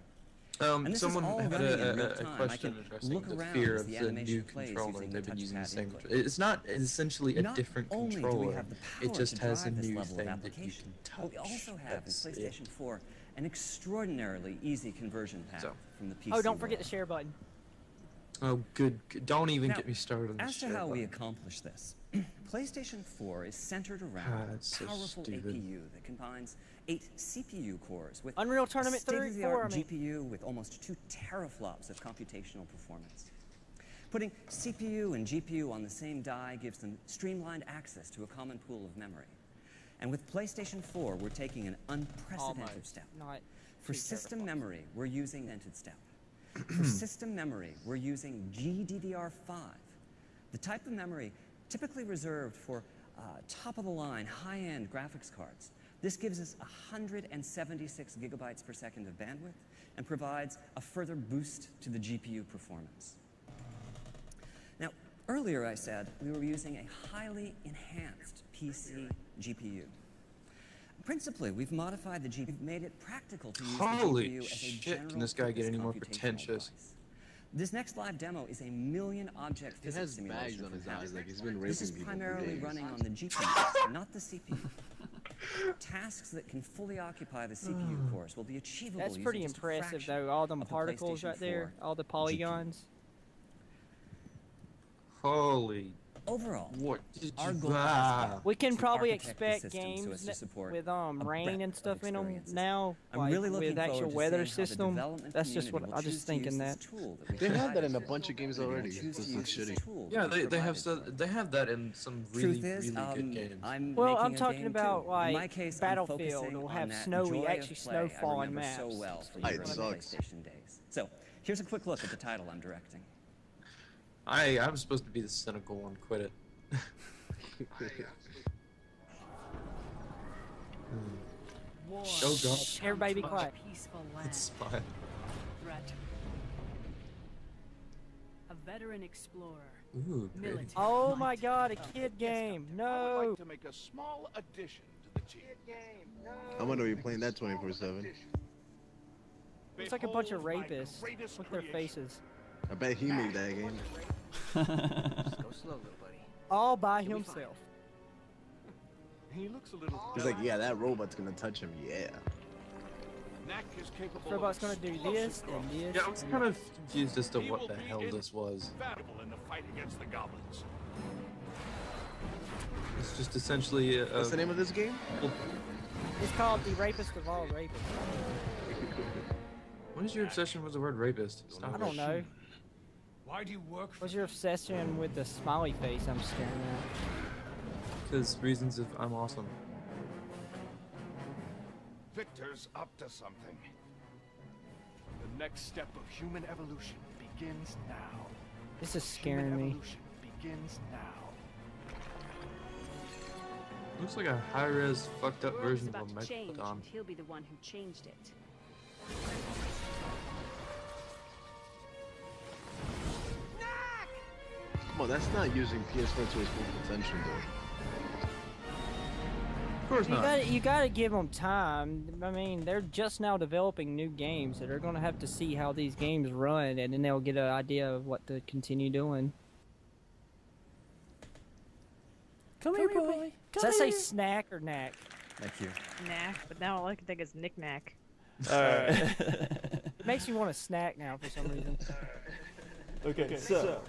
[SPEAKER 9] And this
[SPEAKER 3] Someone
[SPEAKER 9] is all
[SPEAKER 3] had
[SPEAKER 9] running in real
[SPEAKER 3] a
[SPEAKER 9] time. I
[SPEAKER 3] question
[SPEAKER 9] can
[SPEAKER 3] addressing
[SPEAKER 9] look
[SPEAKER 3] the
[SPEAKER 9] around
[SPEAKER 3] fear
[SPEAKER 9] as
[SPEAKER 3] of
[SPEAKER 9] the
[SPEAKER 3] the
[SPEAKER 9] animation
[SPEAKER 3] new
[SPEAKER 9] plays
[SPEAKER 3] controller.
[SPEAKER 9] using
[SPEAKER 3] They've been using the
[SPEAKER 9] touchpad
[SPEAKER 3] same.
[SPEAKER 9] input.
[SPEAKER 3] It's not essentially a
[SPEAKER 9] Not
[SPEAKER 3] different
[SPEAKER 9] only do we
[SPEAKER 3] controller.
[SPEAKER 9] have the
[SPEAKER 3] It
[SPEAKER 9] power
[SPEAKER 3] just
[SPEAKER 9] to
[SPEAKER 3] has a
[SPEAKER 9] drive this
[SPEAKER 3] new
[SPEAKER 9] level of
[SPEAKER 3] thing that you
[SPEAKER 9] application,
[SPEAKER 3] can touch.
[SPEAKER 9] but we also have in
[SPEAKER 3] That's
[SPEAKER 9] PlayStation 4 an extraordinarily easy conversion path from the PC.
[SPEAKER 2] Oh, don't forget
[SPEAKER 9] world.
[SPEAKER 2] the share button.
[SPEAKER 3] Oh, good. Don't even
[SPEAKER 9] Now,
[SPEAKER 3] get me started on the
[SPEAKER 9] as to
[SPEAKER 3] share
[SPEAKER 9] how we
[SPEAKER 3] button.
[SPEAKER 9] accomplish this, PlayStation 4 is centered around
[SPEAKER 3] that's
[SPEAKER 9] a
[SPEAKER 3] so
[SPEAKER 9] powerful
[SPEAKER 3] stupid.
[SPEAKER 9] APU that combines 8 CPU cores with
[SPEAKER 2] Unreal Tournament
[SPEAKER 9] a
[SPEAKER 2] 3
[SPEAKER 9] state-of-the-art
[SPEAKER 2] 4,
[SPEAKER 9] GPU with almost 2 teraflops of computational performance. Putting CPU and GPU on the same die gives them streamlined access to a common pool of memory. And with PlayStation 4, we're taking an unprecedented step.
[SPEAKER 2] Not
[SPEAKER 9] For
[SPEAKER 2] 2
[SPEAKER 9] system
[SPEAKER 2] teraflops.
[SPEAKER 9] memory, we're using an ended step. For system memory, we're using GDDR5, the type of memory typically reserved for top-of-the-line, high-end graphics cards. This gives us 176 gigabytes per second of bandwidth and provides a further boost to the GPU performance. Now, earlier I said we were using a highly enhanced PC GPU. Principally, we've modified the GPU, made it practical to use
[SPEAKER 3] Holy
[SPEAKER 9] the GPU as a
[SPEAKER 3] shit,
[SPEAKER 9] general
[SPEAKER 3] can this guy get any more
[SPEAKER 9] computational
[SPEAKER 3] pretentious?
[SPEAKER 9] device. This next live demo is a million object
[SPEAKER 8] He
[SPEAKER 9] physics
[SPEAKER 8] has
[SPEAKER 9] simulation
[SPEAKER 8] bags on
[SPEAKER 9] from
[SPEAKER 8] his
[SPEAKER 9] Hersey.
[SPEAKER 8] eyes, like he's been
[SPEAKER 9] This is
[SPEAKER 8] raping people for
[SPEAKER 9] primarily
[SPEAKER 8] days.
[SPEAKER 9] running on the GPU, not the CPU. Tasks that can fully occupy the CPU cores will be achievable
[SPEAKER 2] That's
[SPEAKER 9] using
[SPEAKER 2] pretty
[SPEAKER 9] just a
[SPEAKER 2] impressive,
[SPEAKER 9] fraction
[SPEAKER 2] though. All them
[SPEAKER 9] of the
[SPEAKER 2] particles
[SPEAKER 9] PlayStation
[SPEAKER 2] right there,
[SPEAKER 9] 4
[SPEAKER 2] all the polygons.
[SPEAKER 3] Holy.
[SPEAKER 9] Overall,
[SPEAKER 3] What did
[SPEAKER 9] our
[SPEAKER 3] you
[SPEAKER 9] goal
[SPEAKER 3] buy?
[SPEAKER 2] We can
[SPEAKER 9] to
[SPEAKER 2] probably
[SPEAKER 9] architect the
[SPEAKER 2] expect
[SPEAKER 9] system so as
[SPEAKER 2] games
[SPEAKER 9] to support
[SPEAKER 2] with
[SPEAKER 9] a
[SPEAKER 2] rain
[SPEAKER 9] breadth
[SPEAKER 2] and
[SPEAKER 9] of
[SPEAKER 2] stuff in them
[SPEAKER 9] experiences.
[SPEAKER 2] now,
[SPEAKER 9] I'm
[SPEAKER 2] like
[SPEAKER 9] really looking
[SPEAKER 2] with actual
[SPEAKER 9] forward to
[SPEAKER 2] weather
[SPEAKER 9] seeing how the
[SPEAKER 2] system.
[SPEAKER 9] development
[SPEAKER 2] That's just what
[SPEAKER 9] community
[SPEAKER 2] I was
[SPEAKER 9] will
[SPEAKER 2] just
[SPEAKER 9] choose to use
[SPEAKER 2] thinking
[SPEAKER 9] this
[SPEAKER 2] that.
[SPEAKER 9] tool that we
[SPEAKER 8] They have that
[SPEAKER 9] provided
[SPEAKER 8] in a
[SPEAKER 9] for
[SPEAKER 8] bunch of games
[SPEAKER 9] them. They will
[SPEAKER 8] already.
[SPEAKER 9] choose to
[SPEAKER 8] This
[SPEAKER 9] use
[SPEAKER 8] looks
[SPEAKER 9] this
[SPEAKER 8] shitty.
[SPEAKER 9] tool that
[SPEAKER 3] Yeah,
[SPEAKER 9] we
[SPEAKER 3] they have
[SPEAKER 9] provided for them.
[SPEAKER 3] they have that in some really
[SPEAKER 9] Truth is,
[SPEAKER 3] really good games.
[SPEAKER 9] I'm
[SPEAKER 2] Well,
[SPEAKER 9] making
[SPEAKER 2] I'm
[SPEAKER 9] a
[SPEAKER 2] talking
[SPEAKER 9] game
[SPEAKER 2] about
[SPEAKER 9] too. In my
[SPEAKER 2] like
[SPEAKER 9] case, I'm
[SPEAKER 2] Battlefield
[SPEAKER 9] focusing
[SPEAKER 2] will
[SPEAKER 9] on
[SPEAKER 2] have
[SPEAKER 9] that
[SPEAKER 2] snowy,
[SPEAKER 9] joy
[SPEAKER 2] actually
[SPEAKER 9] of play I
[SPEAKER 2] snowfalling
[SPEAKER 9] remember
[SPEAKER 2] maps.
[SPEAKER 9] so well from
[SPEAKER 8] It
[SPEAKER 9] the early
[SPEAKER 8] sucks.
[SPEAKER 9] PlayStation days. So, here's a quick look at the title I'm directing.
[SPEAKER 3] I'm supposed to be the cynical one. Quit it. Oh god.
[SPEAKER 2] Everybody be quiet.
[SPEAKER 5] Peaceful
[SPEAKER 3] It's
[SPEAKER 5] land.
[SPEAKER 3] fine.
[SPEAKER 5] Threat. A veteran explorer.
[SPEAKER 3] Ooh, great.
[SPEAKER 5] Military.
[SPEAKER 2] Oh my God, a kid game!
[SPEAKER 13] I would
[SPEAKER 2] No.
[SPEAKER 13] like to make a small addition to the team.
[SPEAKER 8] I'm gonna be playing that 24/7.
[SPEAKER 2] It's like a bunch of
[SPEAKER 13] Behold my
[SPEAKER 2] rapists.
[SPEAKER 13] greatest
[SPEAKER 2] Look at their
[SPEAKER 13] creation.
[SPEAKER 2] faces.
[SPEAKER 8] I bet he made that game.
[SPEAKER 13] Just go slow, little buddy.
[SPEAKER 2] All by
[SPEAKER 13] You'll be fine.
[SPEAKER 2] himself.
[SPEAKER 13] He looks a little.
[SPEAKER 8] He's like, yeah, that robot's gonna touch him. Yeah.
[SPEAKER 13] Knack is capable
[SPEAKER 2] This robot's gonna do this
[SPEAKER 13] explosive
[SPEAKER 2] and
[SPEAKER 13] growth.
[SPEAKER 2] this.
[SPEAKER 3] Yeah, I was
[SPEAKER 2] and
[SPEAKER 3] kind of confused as to
[SPEAKER 13] He
[SPEAKER 3] what
[SPEAKER 13] will
[SPEAKER 3] the
[SPEAKER 13] be
[SPEAKER 3] hell this was.
[SPEAKER 13] invaluable in the fight against the goblins.
[SPEAKER 3] It's just essentially a.
[SPEAKER 8] What's the name of this game?
[SPEAKER 2] It's called the rapist of all rapists.
[SPEAKER 3] What is your obsession with the word rapist? Stop
[SPEAKER 2] I don't
[SPEAKER 3] it.
[SPEAKER 2] know.
[SPEAKER 13] Why do you work for?
[SPEAKER 2] What's your obsession with the smiley face I'm staring at?
[SPEAKER 3] Because reasons of I'm awesome.
[SPEAKER 13] Victor's up to something. The next step of human evolution begins now.
[SPEAKER 2] This is scaring me.
[SPEAKER 13] Evolution begins now.
[SPEAKER 3] Looks like a high-res, fucked up
[SPEAKER 5] World
[SPEAKER 3] version
[SPEAKER 5] is
[SPEAKER 3] of a
[SPEAKER 5] about to change,
[SPEAKER 3] Megalodon.
[SPEAKER 5] and he'll be the one who changed it.
[SPEAKER 8] Come on, that's not using PS4 to its full potential, though.
[SPEAKER 3] Of course not.
[SPEAKER 2] You gotta give them time. I mean, they're just now developing new games, so they're gonna have to see how these games run, and then they'll get an idea of what to continue doing.
[SPEAKER 1] Come here, boy.
[SPEAKER 2] Does that say snack or knack?
[SPEAKER 9] Thank you.
[SPEAKER 10] Knack, but now all I can think is knick-knack.
[SPEAKER 1] Alright.
[SPEAKER 2] It makes me want a snack now for some reason.
[SPEAKER 1] Okay, so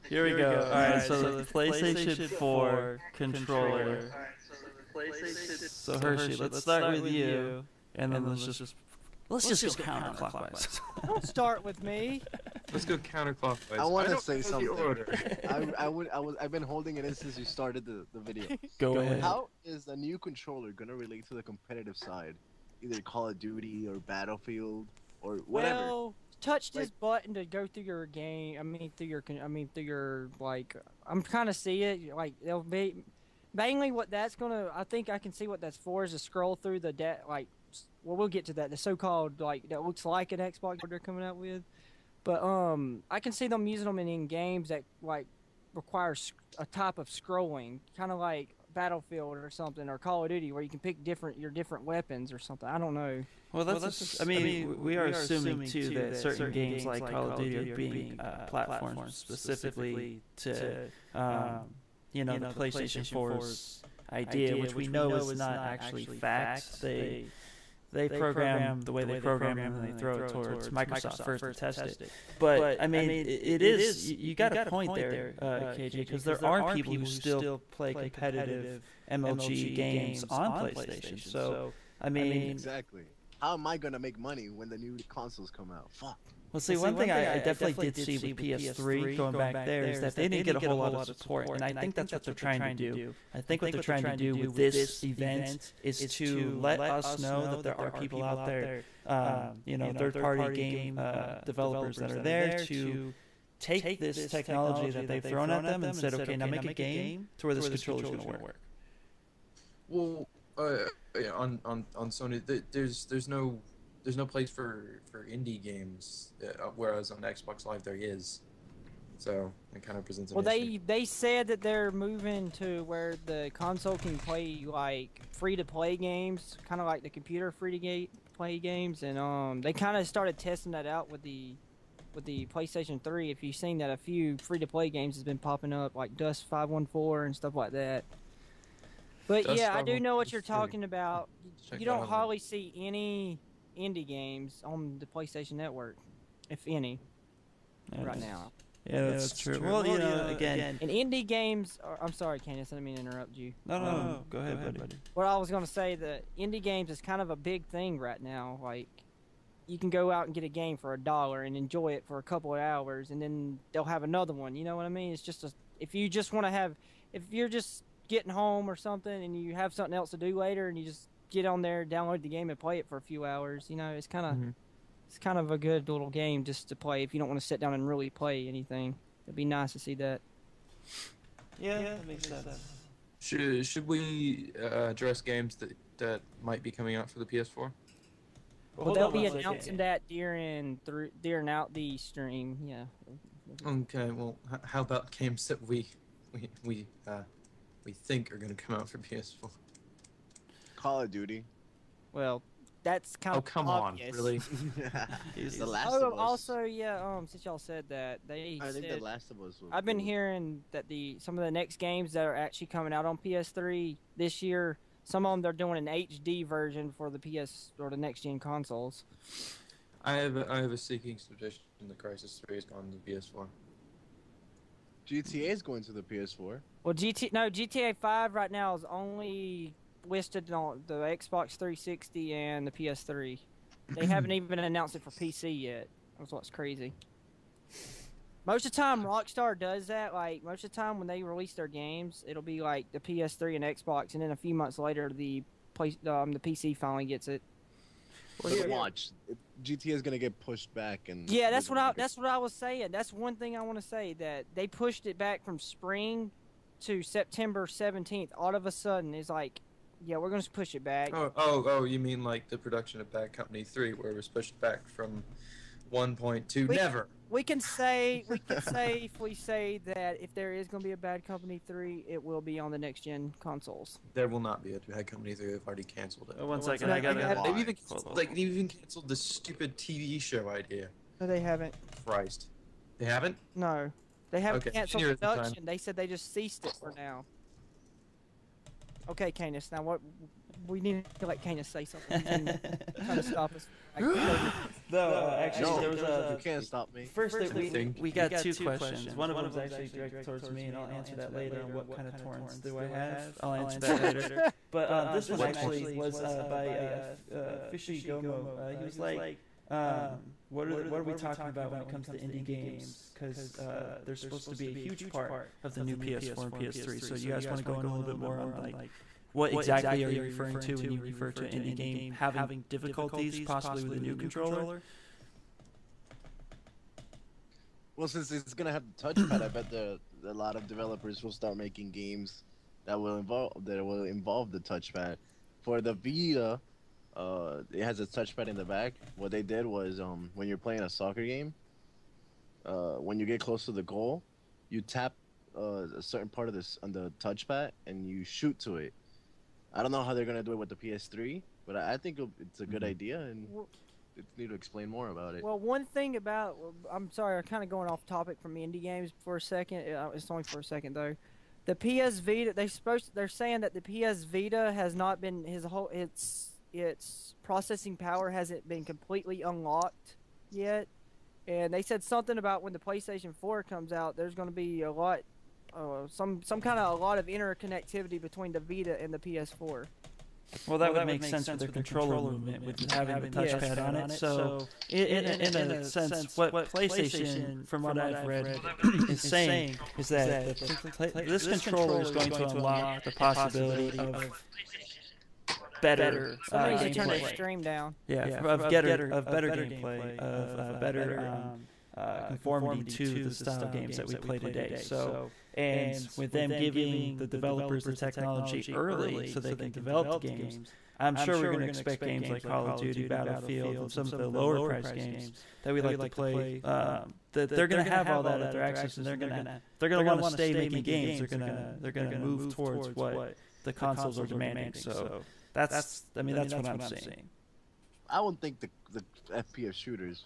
[SPEAKER 1] here we go. Alright, so the PlayStation 4 controller. So Hershey, let's start with you, and then let's just go counterclockwise.
[SPEAKER 2] Don't start with me.
[SPEAKER 3] Let's go counterclockwise.
[SPEAKER 8] I want to
[SPEAKER 3] don't
[SPEAKER 8] say
[SPEAKER 3] know the
[SPEAKER 8] something.
[SPEAKER 3] order.
[SPEAKER 8] I've been holding it in since you started the video.
[SPEAKER 1] Go ahead.
[SPEAKER 8] How is a new controller gonna relate to the competitive side? Either Call of Duty or Battlefield or whatever.
[SPEAKER 2] Well, touch this button to go through your game. through your like. I'm kind of see it like they'll be mainly what that's gonna. I think I can see what that's for is to scroll through the like. Well, we'll get to that. The so-called like that looks like an Xbox they're coming out with. But I can see them using them in games that like require a type of scrolling, kind of like Battlefield or something, or Call of Duty, where you can pick your different weapons or something. I don't know.
[SPEAKER 1] Well, I mean, we are assuming too that certain games like Call of Duty are being platformed specifically to, you know, the PlayStation 4's idea, which we know is not actually fact. They program the way they program it, and they throw it towards Microsoft first to test it. But I mean, it is you got a point there, KJ, because there are people who still play competitive MLG games on PlayStation. So I mean,
[SPEAKER 8] exactly. How am I gonna make money when the new consoles come out? Fuck.
[SPEAKER 1] Well, see, one thing I definitely did see with PS3 going back there is that they didn't get a whole lot of support, and I think that's what they're trying to do. I think what they're trying to do with this event is to let us know that there are people out there, you know, third-party game developers that are there to take this technology that they've thrown at them and said, okay, now make a game to where this controller is going to work.
[SPEAKER 3] Well, yeah, on Sony, there's no place for indie games, whereas on Xbox Live there is. So it kind of presents an issue.
[SPEAKER 2] They said that they're moving to where the console can play like free-to-play games, kind of like the computer free-to-play games, and they kind of started testing that out with the PlayStation 3. If you've seen that, a few free-to-play games has been popping up, like Dust 514 and stuff like that. But
[SPEAKER 3] Dust
[SPEAKER 2] yeah, I do know what you're talking about. You don't
[SPEAKER 3] out.
[SPEAKER 2] hardly see any indie games on the PlayStation Network, if any, right now.
[SPEAKER 1] Yeah, that's true. Well, you know, again,
[SPEAKER 2] and indie games I'm sorry, Kayinus, I didn't mean to interrupt you.
[SPEAKER 1] No, go ahead, buddy.
[SPEAKER 2] What I was going to say, that indie games is kind of a big thing right now. Like, you can go out and get a game for $1 and enjoy it for a couple of hours, and then they'll have another one. You know what I mean? It's just if you just want to have, if you're just getting home or something and you have something else to do later, and you just get on there, download the game, and play it for a few hours. You know, it's kind of it's kind of a good little game just to play if you don't want to sit down and really play anything. It'd be nice to see that.
[SPEAKER 1] Yeah, that makes sense.
[SPEAKER 3] Should we address games that might be coming out for the PS4?
[SPEAKER 2] Well, they'll be announcing that during out the stream. Yeah.
[SPEAKER 3] Okay. Well, how about games that we think are going to come out for PS4?
[SPEAKER 8] Call of Duty.
[SPEAKER 2] Well, that's kind of
[SPEAKER 3] come
[SPEAKER 2] obvious.
[SPEAKER 3] on, really?
[SPEAKER 8] The Last of Us.
[SPEAKER 2] Also, yeah. Since y'all said that, I
[SPEAKER 8] think The Last of Us.
[SPEAKER 2] I've been hearing that some of the next games that are actually coming out on PS3 this year, some of them they're doing an HD version for the PS or the next gen consoles.
[SPEAKER 3] I have a seeking suggestion that Crysis 3 is going to the PS4.
[SPEAKER 8] GTA is going to the PS4.
[SPEAKER 2] Well, GTA 5 right now is only listed on the Xbox 360 and the PS3. They haven't even announced it for PC yet. That's what's crazy. Most of the time, Rockstar does that. Like, most of the time when they release their games, it'll be like the PS3 and Xbox, and then a few months later, the PC finally gets it.
[SPEAKER 8] Well, watch, GTA is gonna get pushed back, and
[SPEAKER 2] yeah, that's what I was saying. That's one thing I want to say, that they pushed it back from spring to September 17th. All of a sudden, it's like, yeah, we're gonna push it back.
[SPEAKER 3] Oh, you mean like the production of Bad Company 3, where it was pushed back from 1.2? Never.
[SPEAKER 2] We can safely say that if there is going to be a Bad Company 3, it will be on the next gen consoles.
[SPEAKER 3] There will not be a Bad Company 3. They've already canceled it.
[SPEAKER 1] One second, I gotta.
[SPEAKER 3] They've even canceled the stupid TV show idea.
[SPEAKER 2] No, they haven't.
[SPEAKER 3] Christ, they haven't?
[SPEAKER 2] No, they haven't canceled
[SPEAKER 3] Near the
[SPEAKER 2] production.
[SPEAKER 3] time.
[SPEAKER 2] They said they just ceased it for now. Okay, Kayinus. Now what? We need to let Kayinus say something. Trying to stop us.
[SPEAKER 1] Actually, there was
[SPEAKER 8] you can't stop me.
[SPEAKER 1] First, we got two questions. One of them is actually directed towards me, and I'll answer that later. On what kind of torrents do I have? I'll answer that later. But this one actually was by Fishy Gomo. He was like, what are we talking about when it comes to indie games? Because there's supposed to be a huge part of the new PS4 and PS3. So you guys want to go in a little bit more on like what exactly are you referring to when you refer to an indie game having difficulties possibly with a new controller?
[SPEAKER 8] Well, since it's gonna have the touchpad, I bet a lot of developers will start making games that will involve the touchpad. For the Vita, it has a touchpad in the back. What they did was, when you're playing a soccer game, when you get close to the goal, you tap a certain part of this on the touchpad and you shoot to it. I don't know how they're gonna do it with the PS3, but I think it's a good idea, and they need to explain more about it.
[SPEAKER 2] Well, one thing about I'm sorry, I'm kind of going off topic from indie games for a second. It's only for a second though. The PS Vita, they're saying that the PS Vita has not been its processing power hasn't been completely unlocked yet, and they said something about when the PlayStation 4 comes out, there's going to be a lot, some kind of a lot of interconnectivity between the Vita and the PS4.
[SPEAKER 1] Well, that would make sense with their controller movement, with having the touchpad on it. So, in a sense, what PlayStation, from what I've read, is saying is that this controller is going to unlock the possibility of better
[SPEAKER 2] Somebody should turn
[SPEAKER 1] gameplay.
[SPEAKER 2] their stream down.
[SPEAKER 1] Yeah, of better gameplay, of better conformity to the style of games that we play today. So, and with them giving the developers the technology early so they can develop the games, I'm sure we're going to expect games like Call of Duty, Battlefield, and some of the lower price games that we like to play. They're going to have all that at their access, and they're going to want to stay making games. They're going to move towards what the consoles are demanding. So that's what I'm saying.
[SPEAKER 8] I would think the FPS shooters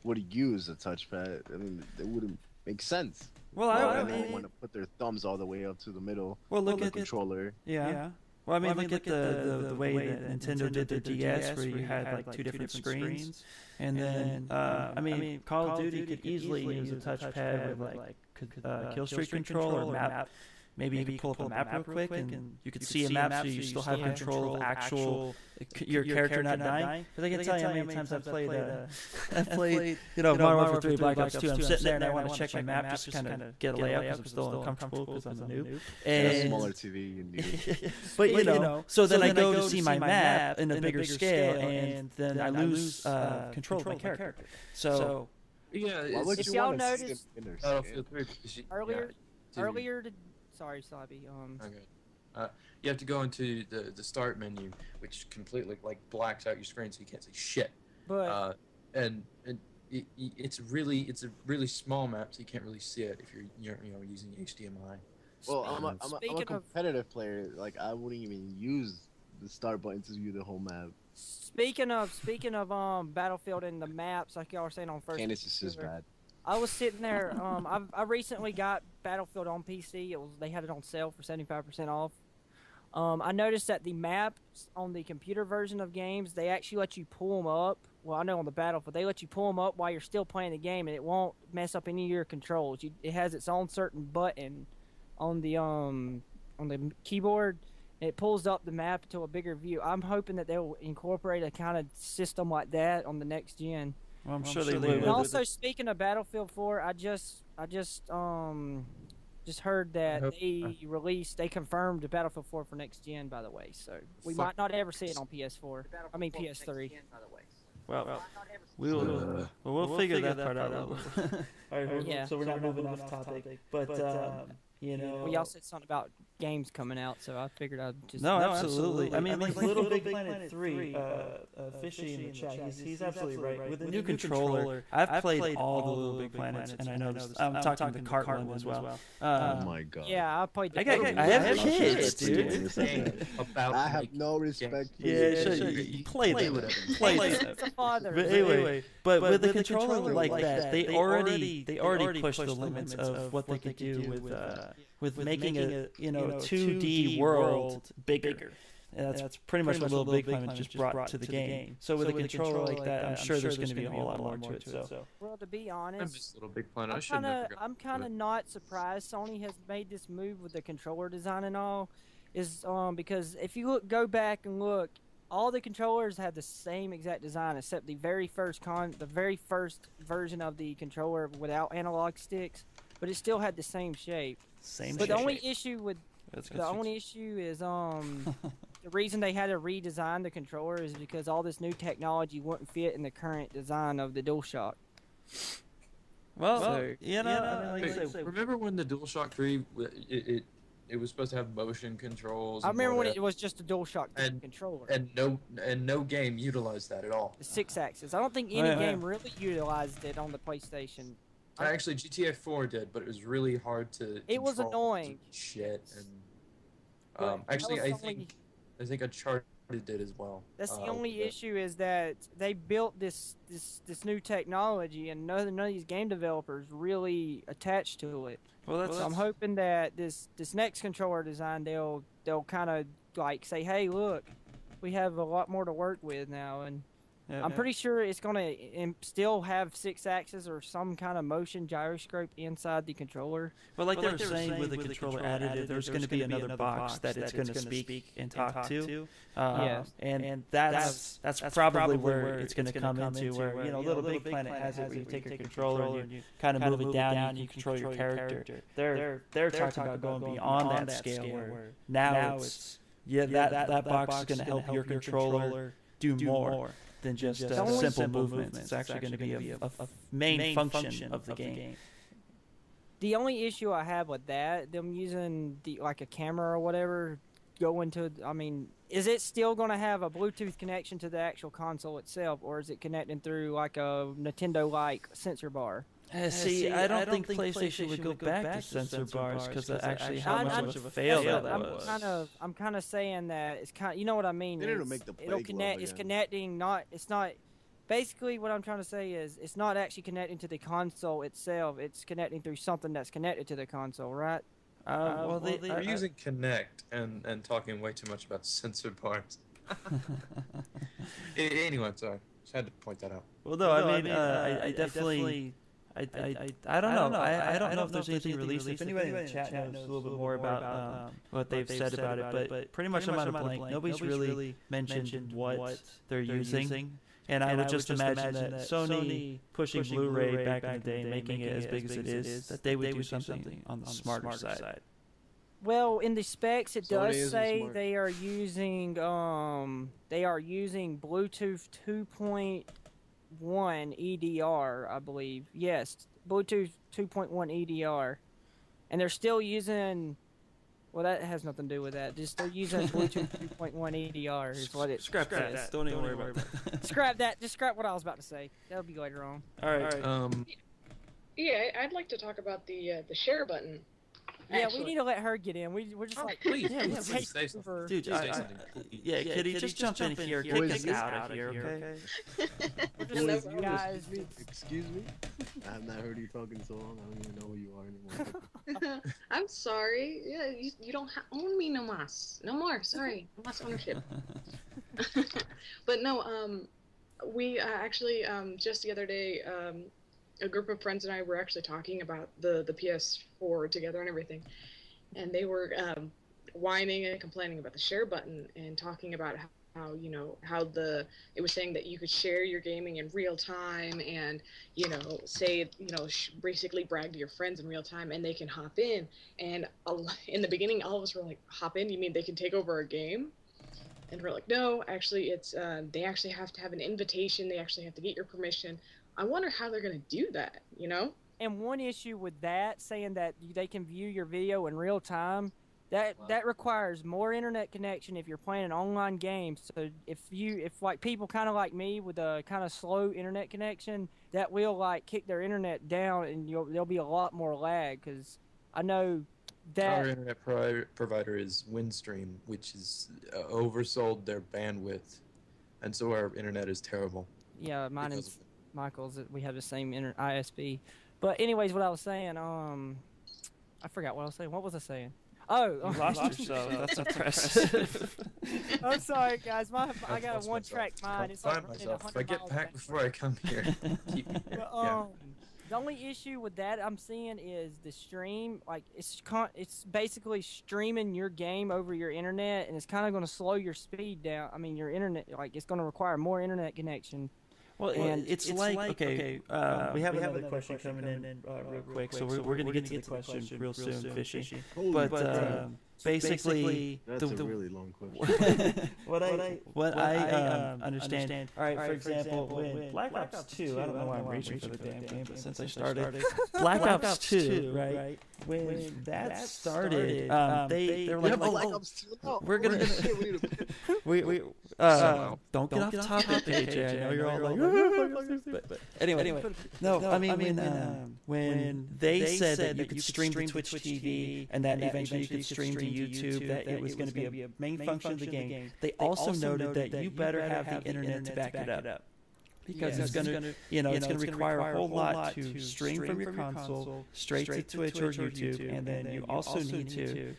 [SPEAKER 8] would use a touchpad. I mean, it wouldn't make sense.
[SPEAKER 1] Well, I
[SPEAKER 8] don't want to put their thumbs all the way up to the middle.
[SPEAKER 1] Well, look
[SPEAKER 8] of the
[SPEAKER 1] at
[SPEAKER 8] controller.
[SPEAKER 1] Yeah. Well, I mean, look at the way that Nintendo did their DS, where you had like two different screens, and then Call of Duty could easily use a touchpad with like kill streak control or map. Maybe you could pull up a map real quick, and you could see a map, so you still have control of your character not dying. Because I can tell you how many times I've played Modern Warfare 3, Black Ops 2. I'm sitting there and I want to check my map just to kind of get a layup because I'm still uncomfortable because I'm a noob.
[SPEAKER 8] And smaller TV you need.
[SPEAKER 1] But so then I go to see my map in a bigger scale, and then I lose control of my character. So
[SPEAKER 3] yeah,
[SPEAKER 2] if y'all noticed earlier. Sorry, Slappy.
[SPEAKER 3] Okay. You have to go into the start menu, which completely blacks out your screen, so you can't see shit.
[SPEAKER 2] But
[SPEAKER 3] it's a really small map, so you can't really see it if you're using HDMI.
[SPEAKER 8] Well, I'm a competitive player. Like, I wouldn't even use the start button to view the whole map.
[SPEAKER 2] Speaking of Battlefield and the maps, like y'all were saying on first.
[SPEAKER 8] Kayinus is just bad.
[SPEAKER 2] I was sitting there. I recently got Battlefield on PC. They had it on sale for 75% off. I noticed that the maps on the computer version of games, they actually let you pull them up. Well, I know on the Battlefield they let you pull them up while you're still playing the game, and it won't mess up any of your controls. It has its own certain button on the keyboard. And it pulls up the map to a bigger view. I'm hoping that they'll incorporate a kind of system like that on the next gen.
[SPEAKER 1] Well, I'm sure they will.
[SPEAKER 2] And also, speaking of Battlefield 4, I just heard that they confirmed Battlefield 4 for next gen, by the way. So we might not ever see it on PS4. I mean PS3.
[SPEAKER 1] Well, we'll figure that part out. All right, so we're not moving off topic, but
[SPEAKER 2] well, y'all said something about games coming out, so I figured I'd just...
[SPEAKER 1] No, absolutely. I mean, Little Big Planet 3, Fishy in the chat, he's absolutely right. With the new controller, I've played all the Little Big Planets, and I know I'm talking the cart one as well.
[SPEAKER 8] Oh my god.
[SPEAKER 2] Yeah, I played the
[SPEAKER 1] I have kids, dude.
[SPEAKER 8] I have no respect for
[SPEAKER 1] you play them.
[SPEAKER 2] It's a father.
[SPEAKER 1] But anyway, but with a controller like that, they already pushed the limits of what they could do with making a 2D world bigger. And that's pretty much what Little Big Planet just brought to the game. So with a controller like that, I'm sure there's going to be a whole lot more to it. So.
[SPEAKER 2] Well, to be honest,
[SPEAKER 3] Little Big Planet.
[SPEAKER 2] I'm kind of not surprised Sony has made this move with the controller design and all, because if you go back and look, all the controllers have the same exact design except the very first version of the controller without analog sticks, but it still had the same shape. The only issue is the reason they had to redesign the controller is because all this new technology wouldn't fit in the current design of the DualShock.
[SPEAKER 1] Well, like I say,
[SPEAKER 3] remember when the DualShock 3 it was supposed to have motion controls.
[SPEAKER 2] I remember when
[SPEAKER 3] whatever.
[SPEAKER 2] it was just a DualShock controller.
[SPEAKER 3] And no game utilized that at all.
[SPEAKER 2] The 6-axis. I don't think any game really utilized it on the PlayStation.
[SPEAKER 3] Actually, GTA 4 did, but it was really hard to.
[SPEAKER 2] It was annoying.
[SPEAKER 3] Shit, and actually, I think Uncharted did as well.
[SPEAKER 2] That's the only issue is that they built this new technology, and none of these game developers really attached to it. So I'm hoping that this next controller design they'll kind of like say, hey, look, we have a lot more to work with now, and I'm pretty sure it's gonna still have 6-axis or some kind of motion gyroscope inside the controller.
[SPEAKER 1] Well, like they were saying with the controller additive, there's going to be another box that it's going to speak and talk to. And that's probably where it's going to come into where, you know, Little Big Planet has it where you take your controller and you kind of move it down and you control your character. They're talking about going beyond that scale where now it's, that box is going to help your controller do more than just simple movements. It's actually going to be a main function of the game.
[SPEAKER 2] The only issue I have with that, them using like a camera or whatever, is it still going to have a Bluetooth connection to the actual console itself, or is it connecting through like a Nintendo-like sensor bar?
[SPEAKER 1] See, I don't think PlayStation would go back to sensor bars because actually how much of a fail that was.
[SPEAKER 2] I'm kind of saying that it's kind of, you know what I mean?
[SPEAKER 8] They didn't make the
[SPEAKER 2] it'll connect. It's connecting. It's not. Basically, what I'm trying to say is it's not actually connecting to the console itself. It's connecting through something that's connected to the console, right?
[SPEAKER 3] They're using Kinect and talking way too much about sensor bars. Anyway, sorry, just had to point that out.
[SPEAKER 1] Well, no, I mean, I definitely. I don't know. I don't know if there's anything released. If anybody in the chat knows a little bit more about what they've said about it, but pretty much I'm on a blank. Nobody's really mentioned what they're using. And I would just imagine that Sony pushing Blu-ray back in the day, making it as big as it is, that they would do something on the smarter side.
[SPEAKER 2] Well, in the specs, it does say they are using Bluetooth 2.1 EDR, I believe. Yes, Bluetooth 2.1 EDR, and they're still using. Well, that has nothing to do with that. They're using Bluetooth 2.1 EDR is what it
[SPEAKER 1] Scrap
[SPEAKER 2] says.
[SPEAKER 1] that. Don't even worry about that.
[SPEAKER 2] Scrap that. Just scrap what I was about to say. That'll be later on.
[SPEAKER 1] All right.
[SPEAKER 14] Yeah, I'd like to talk about the share button.
[SPEAKER 2] Yeah, we need to let her get in. We're just like,
[SPEAKER 3] please,
[SPEAKER 2] please
[SPEAKER 3] say something.
[SPEAKER 1] Dude, Kitty, just jump in here. Kick us out of here, okay?
[SPEAKER 2] Guys,
[SPEAKER 8] excuse me? I have not heard you talking so long. I don't even know who you are anymore.
[SPEAKER 14] I'm sorry. Yeah, you don't own me no mas. No more. Sorry. No mas ownership. But no, we actually, just the other day, a group of friends and I were actually talking about the PS4 together and everything, and they were whining and complaining about the share button and talking about how it was saying that you could share your gaming in real time and basically brag to your friends in real time and they can hop in. And in the beginning, all of us were like, hop in? You mean they can take over our game? And we're like, no, actually, it's they actually have to have an invitation. They actually have to get your permission. I wonder how they're going to do that, you know?
[SPEAKER 2] And one issue with that, saying that they can view your video in real time, that requires more internet connection if you're playing an online game. So if like people kind of like me with a kind of slow internet connection, that will like kick their internet down and there'll be a lot more lag, because I know that
[SPEAKER 3] our internet provider is Windstream, which is oversold their bandwidth, and so our internet is terrible.
[SPEAKER 2] Yeah, mine is Michael's. We have the same ISP. But anyways, what I was saying, I forgot what I was saying. What was I saying? Oh,
[SPEAKER 1] you lost yourself. That's impressive.
[SPEAKER 2] I'm sorry, guys. I got a one-track mind. It's
[SPEAKER 3] find myself. If I get back before I come here, keep me here.
[SPEAKER 2] The only issue with that I'm seeing is the stream. Like it's basically streaming your game over your internet, and it's kind of going to slow your speed down. I mean, your internet, like it's going to require more internet connection.
[SPEAKER 1] Well, it's like okay. We have another question coming in real quick, so we're going to get to the question real soon, Fishy. But basically,
[SPEAKER 8] That's a really long question.
[SPEAKER 1] what I understand. All right, for example, when Black Ops 2, I don't know why I'm reaching for the damn game, but since I started, Black Ops 2, right? When that started, they're like, we're gonna, don't get off topic, AJ. I know you're all like, but anyway, no, I mean when they said that you could stream to Twitch TV and that eventually you could stream to YouTube, that it was going to be a main function of the game. They also noted that you better have the internet to back it up. Because it's going to, it's going to require a whole lot to stream from your console straight to Twitch or YouTube, and then you also need to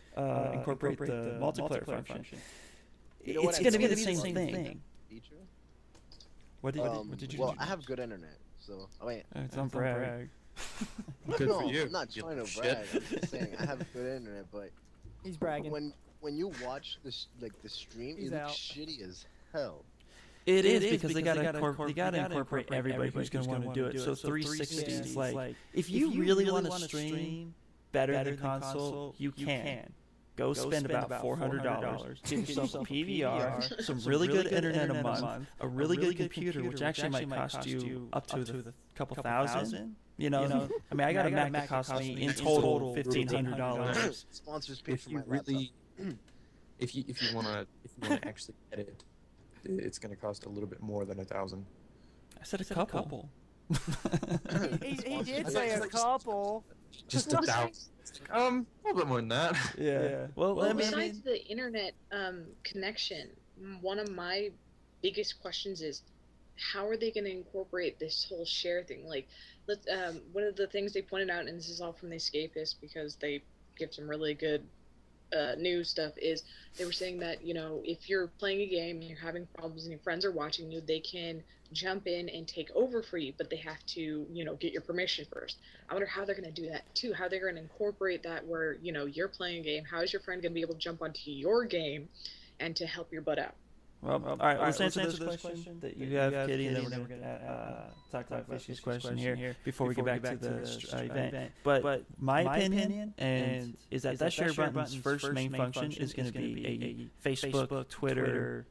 [SPEAKER 1] incorporate the multiplayer function. It's going to be the same thing. What did you?
[SPEAKER 8] Well, I have good internet, so
[SPEAKER 1] it's on brag.
[SPEAKER 3] Good
[SPEAKER 8] no,
[SPEAKER 3] for you.
[SPEAKER 8] I'm not trying to brag. I'm just saying I have good internet, but
[SPEAKER 2] he's bragging.
[SPEAKER 8] When you watch the stream, it looks shitty as hell.
[SPEAKER 1] It is because they gotta incorporate everybody who's gonna want to do it. So 360 is like, if you really want to stream better than console, you can. Go spend about $400. Give yourself a PVR, some really good internet a month, a really good computer, which actually might cost you up to a couple thousand. I mean, I got a Mac that cost me in total $1,500.
[SPEAKER 8] Sponsors pay for my
[SPEAKER 3] really, if you wanna actually get it, it's gonna cost a little bit more than $1,000.
[SPEAKER 1] I said a couple.
[SPEAKER 2] he did say a couple.
[SPEAKER 3] Just $1,000. A little bit more than that.
[SPEAKER 1] Yeah.
[SPEAKER 14] Well, besides the internet connection, one of my biggest questions is, how are they going to incorporate this whole share thing? Like, one of the things they pointed out, and this is all from the Escapist because they give some really good news stuff, is they were saying that, if you're playing a game and you're having problems and your friends are watching you, they can jump in and take over for you, but they have to, get your permission first. I wonder how they're going to do that too, how they're going to incorporate that where, you're playing a game, how is your friend going to be able to jump onto your game and to help your butt out?
[SPEAKER 1] Well, all right, let's answer this question that you have, Kitty, and then we're going to talk about Fishy's question here before we get back to the event. But my opinion is that share button's first main function is going to be a Facebook, Twitter,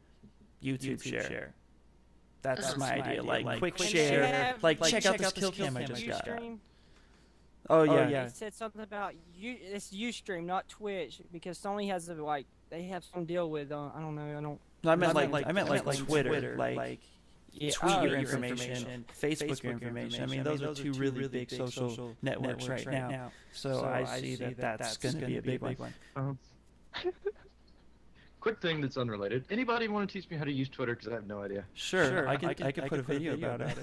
[SPEAKER 1] YouTube share. That's my idea. Like quick share. Like check out this kill cam I just got. Oh yeah.
[SPEAKER 2] He said something about it's Ustream, not Twitch, because Sony has they have some deal with I don't know.
[SPEAKER 1] No, I meant like Twitter, like tweet your information, Facebook your information. I mean, those are two really big social networks right now. So I see that's going to be a big one.
[SPEAKER 7] Quick thing that's unrelated. Anybody want to teach me how to use Twitter? Because I have no idea.
[SPEAKER 1] Sure. I can put a video about it.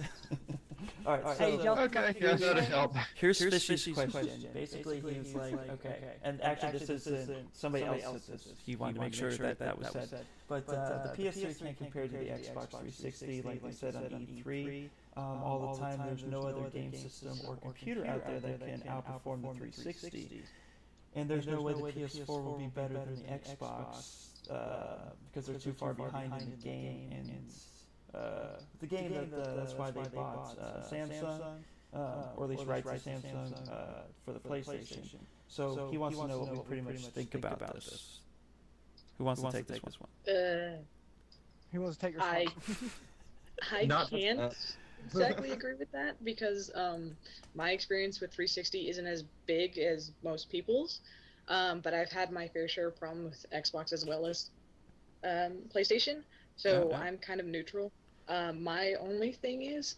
[SPEAKER 1] All right.
[SPEAKER 7] That'll help.
[SPEAKER 1] Here's Fishy's question. Basically, he was like, okay. And actually, this is somebody else said this. He wanted to make sure that was said. But the PS3 can't compare to the Xbox 360, like we said on E3. All the time, there's no other game system or computer out there that can outperform the 360. And there's no way the PS4 will be better than the Xbox because they're too far behind in the game. And the game that's why they bought Samsung, or at least rights to Samsung for the PlayStation. So he wants to know what we pretty much think about this. Who wants to take this one?
[SPEAKER 2] Who wants to take your
[SPEAKER 14] spot? I can't exactly agree with that because my experience with 360 isn't as big as most people's, but I've had my fair share of problem with Xbox as well as PlayStation, so I'm kind of neutral. My only thing is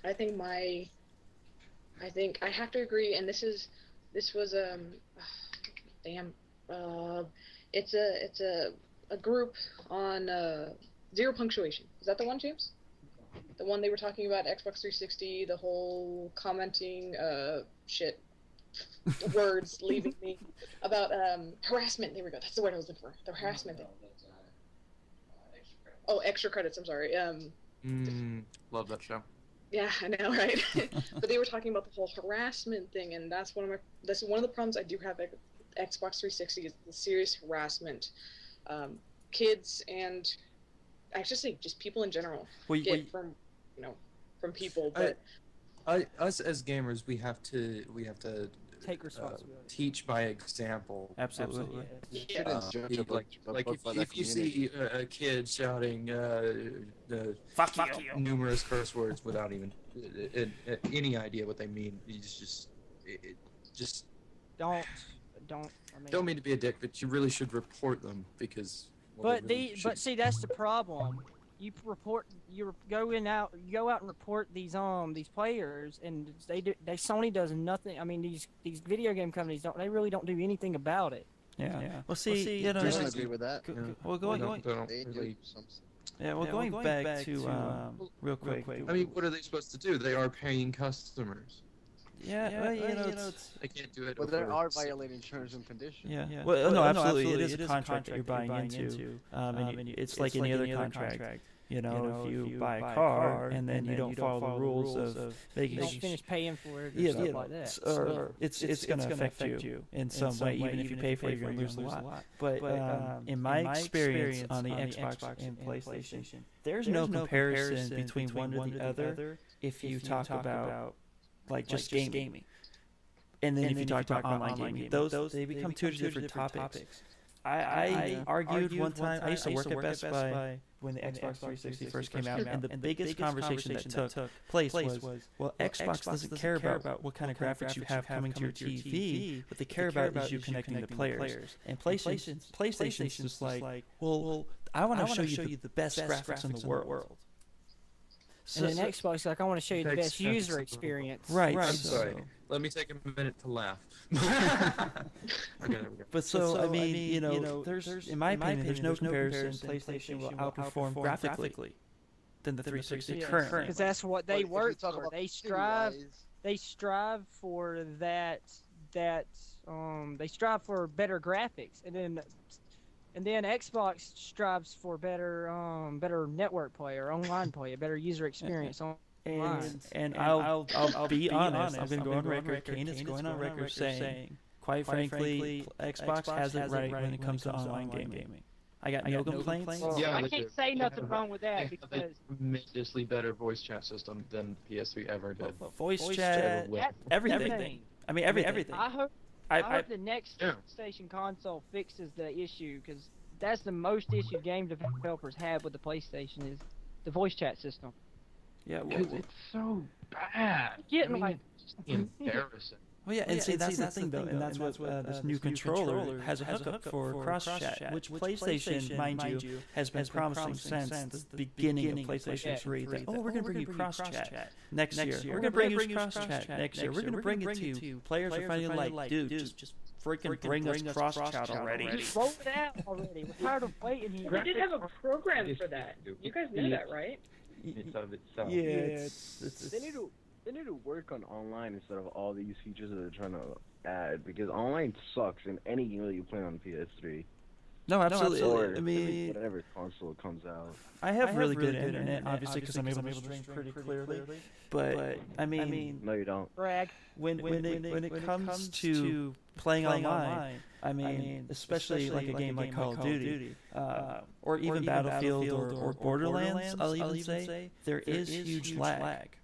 [SPEAKER 14] I think I have to agree, and this was it's a group on Zero Punctuation. Is that the one, James? The one they were talking about Xbox 360, the whole commenting words leaving me about harassment. There we go. That's the word I was looking for. The harassment thing. Oh, extra credits. I'm sorry.
[SPEAKER 3] Love that show.
[SPEAKER 14] Yeah, I know, right? But they were talking about the whole harassment thing, and that's one of the problems I do have at Xbox 360 is the serious harassment. Kids and I should say just people in general get from people. But
[SPEAKER 3] us as gamers, we have to
[SPEAKER 2] take responsibility.
[SPEAKER 3] teach by example.
[SPEAKER 1] Absolutely.
[SPEAKER 3] If you see a kid shouting
[SPEAKER 1] Fuck you,
[SPEAKER 3] numerous curse words without even any idea what they mean, you just
[SPEAKER 2] don't.
[SPEAKER 14] Don't
[SPEAKER 3] mean to be a dick, but you really should report them because.
[SPEAKER 2] But see, that's the problem. You go out and report these players, and Sony does nothing. I mean, these video game companies really don't do anything about it.
[SPEAKER 1] Yeah. Well, see, you know,
[SPEAKER 8] I don't agree with that.
[SPEAKER 1] Well, going back to real quick.
[SPEAKER 3] I mean, what are they supposed to do? They are paying customers.
[SPEAKER 1] Yeah, well, you know,
[SPEAKER 3] they can't do it.
[SPEAKER 8] But they are violating terms and conditions.
[SPEAKER 1] Yeah. Well, no, absolutely. It is a contract that you're buying into, and it's like any other contract. You know, if you buy a car and then you don't follow the rules of making
[SPEAKER 2] you don't finish paying for it,
[SPEAKER 1] yeah,
[SPEAKER 2] stuff like that.
[SPEAKER 1] Or it's going to affect you in some way. Even if you pay for it, you're going to lose a lot. But in my experience on the Xbox and PlayStation, there's no comparison between one to the other if you talk about like just gaming. And then if you talk about online gaming, those they become two different topics. I argued one time. I used to work at Best Buy when the Xbox 360 first came out, and the biggest conversation that took place was, well, Xbox doesn't care about what kind of graphics you have coming to your TV. What they care about is you connecting the players. And PlayStation's just like, well, I want to show you the best graphics in the world.
[SPEAKER 2] And then Xbox, like, I want to show you the best user experience.
[SPEAKER 1] Right.
[SPEAKER 3] I'm sorry. Let me take a minute to laugh. Okay, there we go.
[SPEAKER 1] But I mean, you know, there's in my opinion, there's no comparison. PlayStation will outperform graphically than the 360 currently.
[SPEAKER 2] Because that's what they work for. They strive for that. They strive for better graphics, and then Xbox strives for better network play or online play, a better user experience online.
[SPEAKER 1] And I'll be honest. I'm going to go on record. Kayinus going on record saying, quite frankly, Xbox has it right when it comes to online gaming. I got no complaints.
[SPEAKER 14] Well, I can't say nothing wrong with that because
[SPEAKER 7] tremendously better voice chat system than PS3 ever did.
[SPEAKER 1] Voice chat, everything. I mean, everything.
[SPEAKER 2] I hope the next PlayStation console fixes the issue, because that's the most issue game developers have with the PlayStation is the voice chat system.
[SPEAKER 1] Yeah,
[SPEAKER 7] it's so bad.
[SPEAKER 2] It's
[SPEAKER 7] embarrassing.
[SPEAKER 1] Well, yeah, and see, that's the thing, though, and that's what this new controller has a hookup for cross-chat, which PlayStation, mind you, has been promising since the beginning of PlayStation 3. That, we're going to bring you cross-chat next year. We're going to bring you cross-chat next year. We're going to bring it to you. Players are finally like, dude, just freaking bring us cross-chat already.
[SPEAKER 2] Roll it out already. We're tired of waiting here.
[SPEAKER 14] We did have a program for that. You guys knew that, right?
[SPEAKER 1] Yeah,
[SPEAKER 8] They need to work on online instead of all these features that they're trying to add, because online sucks in any game that you play on PS3.
[SPEAKER 1] No, absolutely.
[SPEAKER 8] Or
[SPEAKER 1] I mean,
[SPEAKER 8] whatever console comes out.
[SPEAKER 1] I have really good internet, obviously, because I'm able to stream pretty clearly. But I mean,
[SPEAKER 8] no, you don't.
[SPEAKER 2] Brag.
[SPEAKER 1] When it comes to playing online, I mean, especially like a game like Call of Duty, or even Battlefield or Borderlands, I'll even say there is huge lag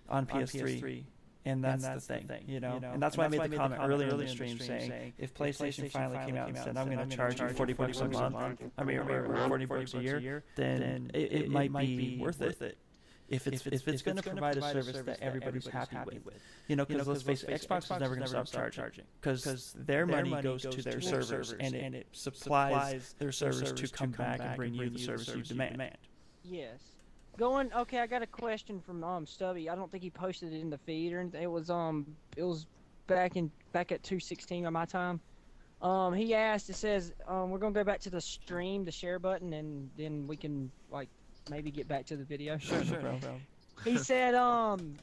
[SPEAKER 1] on PS3. And that's the thing, you know? And that's why I made the comment earlier in the stream saying, if PlayStation finally came out and said, I'm going to charge you $40 a month, I mean, or $40 a year, then it might be worth it. If it's going to provide a service that everybody's happy with. You know, because let's face it, Xbox is never going to stop charging. Because their money goes to their servers, and it supplies their servers to come back and bring you the service you demand.
[SPEAKER 2] Yes. Okay, I got a question from Stubby. I don't think he posted it in the feed or anything. It was back at 2:16 on my time. He asked, it says, we're gonna go back to the stream, the share button, and then we can like maybe get back to the video.
[SPEAKER 1] Sure, bro.
[SPEAKER 2] He said,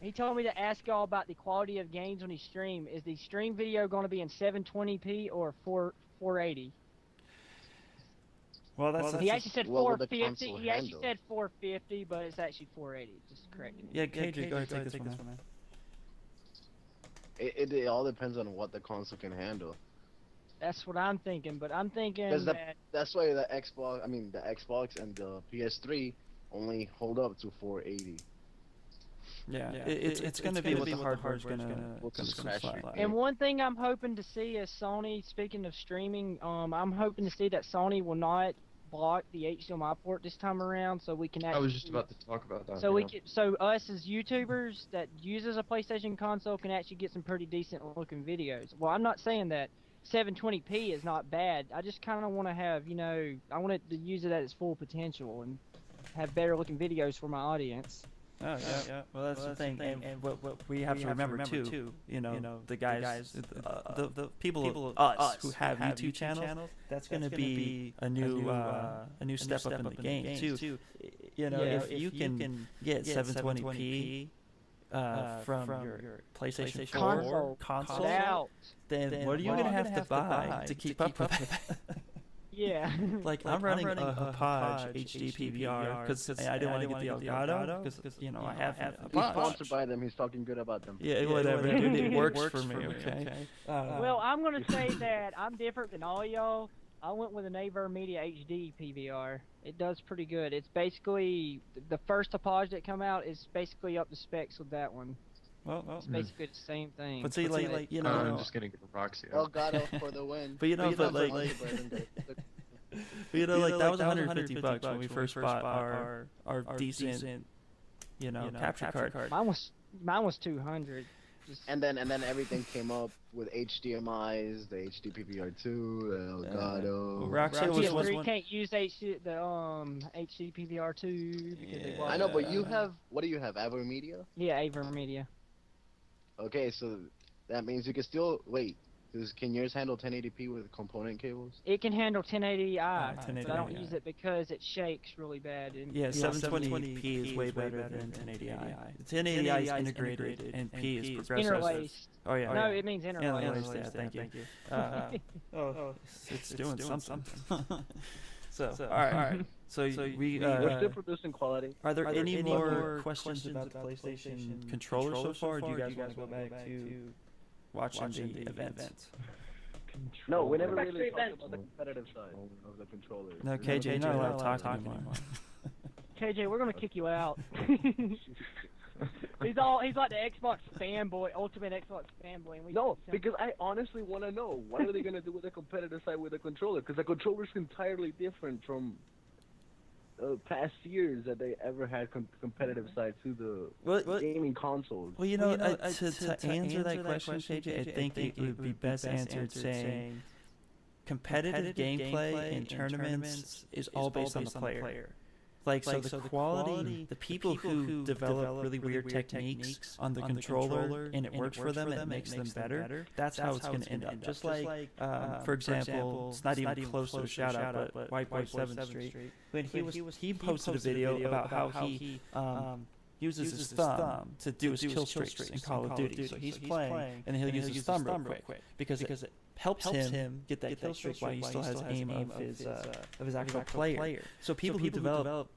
[SPEAKER 2] he told me to ask y'all about the quality of games when he stream. Is the stream video gonna be in 720p or 480?
[SPEAKER 1] Well,
[SPEAKER 2] he actually said 450. He actually said 450, but it's actually 480. Just correcting me.
[SPEAKER 1] Yeah, KJ, go ahead, take this one, man.
[SPEAKER 8] It all depends on what the console can handle.
[SPEAKER 2] That's what I'm thinking, but I'm thinking
[SPEAKER 8] that's why the Xbox and the PS3 only hold up to 480.
[SPEAKER 1] It's going to be what the hardware's going to slide.
[SPEAKER 2] And one thing I'm hoping to see is Sony. Speaking of streaming, I'm hoping to see that Sony will not block the HDMI port this time around, so we can actually.
[SPEAKER 7] I was just about to talk about that.
[SPEAKER 2] So us as YouTubers that uses a PlayStation console can actually get some pretty decent looking videos. Well, I'm not saying that 720p is not bad. I just kind of want to have, I want it to use it at its full potential and have better looking videos for my audience.
[SPEAKER 1] Oh yeah. Well, that's the thing, and what we have to remember too. The guys, the people us who have YouTube channels. That's going to be a new step up in the game too. If you can get 720p from your PlayStation 4 console, then what are you going to have to buy to keep up with it?
[SPEAKER 2] Yeah.
[SPEAKER 1] I'm running a Hapaj HD PVR because I didn't want to get the Elgato because I have Hapaj.
[SPEAKER 8] He's sponsored by them. He's talking good about them.
[SPEAKER 1] Yeah, whatever. Dude, it works for me. Okay.
[SPEAKER 2] Well, I'm gonna say that I'm different than all y'all. I went with an AverMedia HD PVR. It does pretty good. It's basically the first Hapaj that come out is basically up to specs with that one.
[SPEAKER 1] Well,
[SPEAKER 2] it's basically the same thing.
[SPEAKER 1] But see,
[SPEAKER 7] I'm just gonna get a Roxy.
[SPEAKER 8] Elgato for the win.
[SPEAKER 1] But that was $150 when we first bought our decent, capture card.
[SPEAKER 2] Mine was $200.
[SPEAKER 8] And then everything came up with HDMI's, the HD PVR2, Elgato.
[SPEAKER 1] Roxy was one.
[SPEAKER 2] Can't use HD PVR2 because
[SPEAKER 8] I know, but you have, what do you have? AverMedia?
[SPEAKER 2] Yeah, AverMedia.
[SPEAKER 8] Okay, so that means you can still can yours handle 1080p with component cables?
[SPEAKER 2] It can handle 1080i, but I don't use it because it shakes really bad.
[SPEAKER 1] 720p is way better than 1080i. 1080i is integrated, and P is progressive.
[SPEAKER 2] Interlaced.
[SPEAKER 1] Oh yeah.
[SPEAKER 2] No, it means interlaced.
[SPEAKER 1] Yeah, thank you. It's doing something. So all right. So
[SPEAKER 8] we're still producing quality.
[SPEAKER 1] Are there any more questions about the PlayStation controller so far? Or do you guys want to go back to watching the event?
[SPEAKER 8] No, we never really talked about the competitive side of the controller.
[SPEAKER 1] No, KJ, you're not allowed to talk anymore.
[SPEAKER 2] KJ, we're gonna kick you out. He's like the Xbox fanboy, ultimate Xbox fanboy. And
[SPEAKER 15] because I honestly want to know what are they gonna do with the competitive side with the controller? Because the controller's entirely different from past years that they ever had competitive side to the gaming consoles.
[SPEAKER 1] Well, to answer that question, KJ, I think it would be best answered saying competitive gameplay in tournaments is all based on the player. So the quality, the people who develop really weird techniques on the controller and it works for them, it makes them better, that's how it's going to end up. Just like, for example, it's not even close to a shout-out, but Whiteboard 7th Street, when he posted a video about how he uses his thumb to do his kill streaks in Call of Duty. So he's playing, and he'll use his thumb real quick, because it helps him get that kill streak while he still has aim of his actual player. So people who develop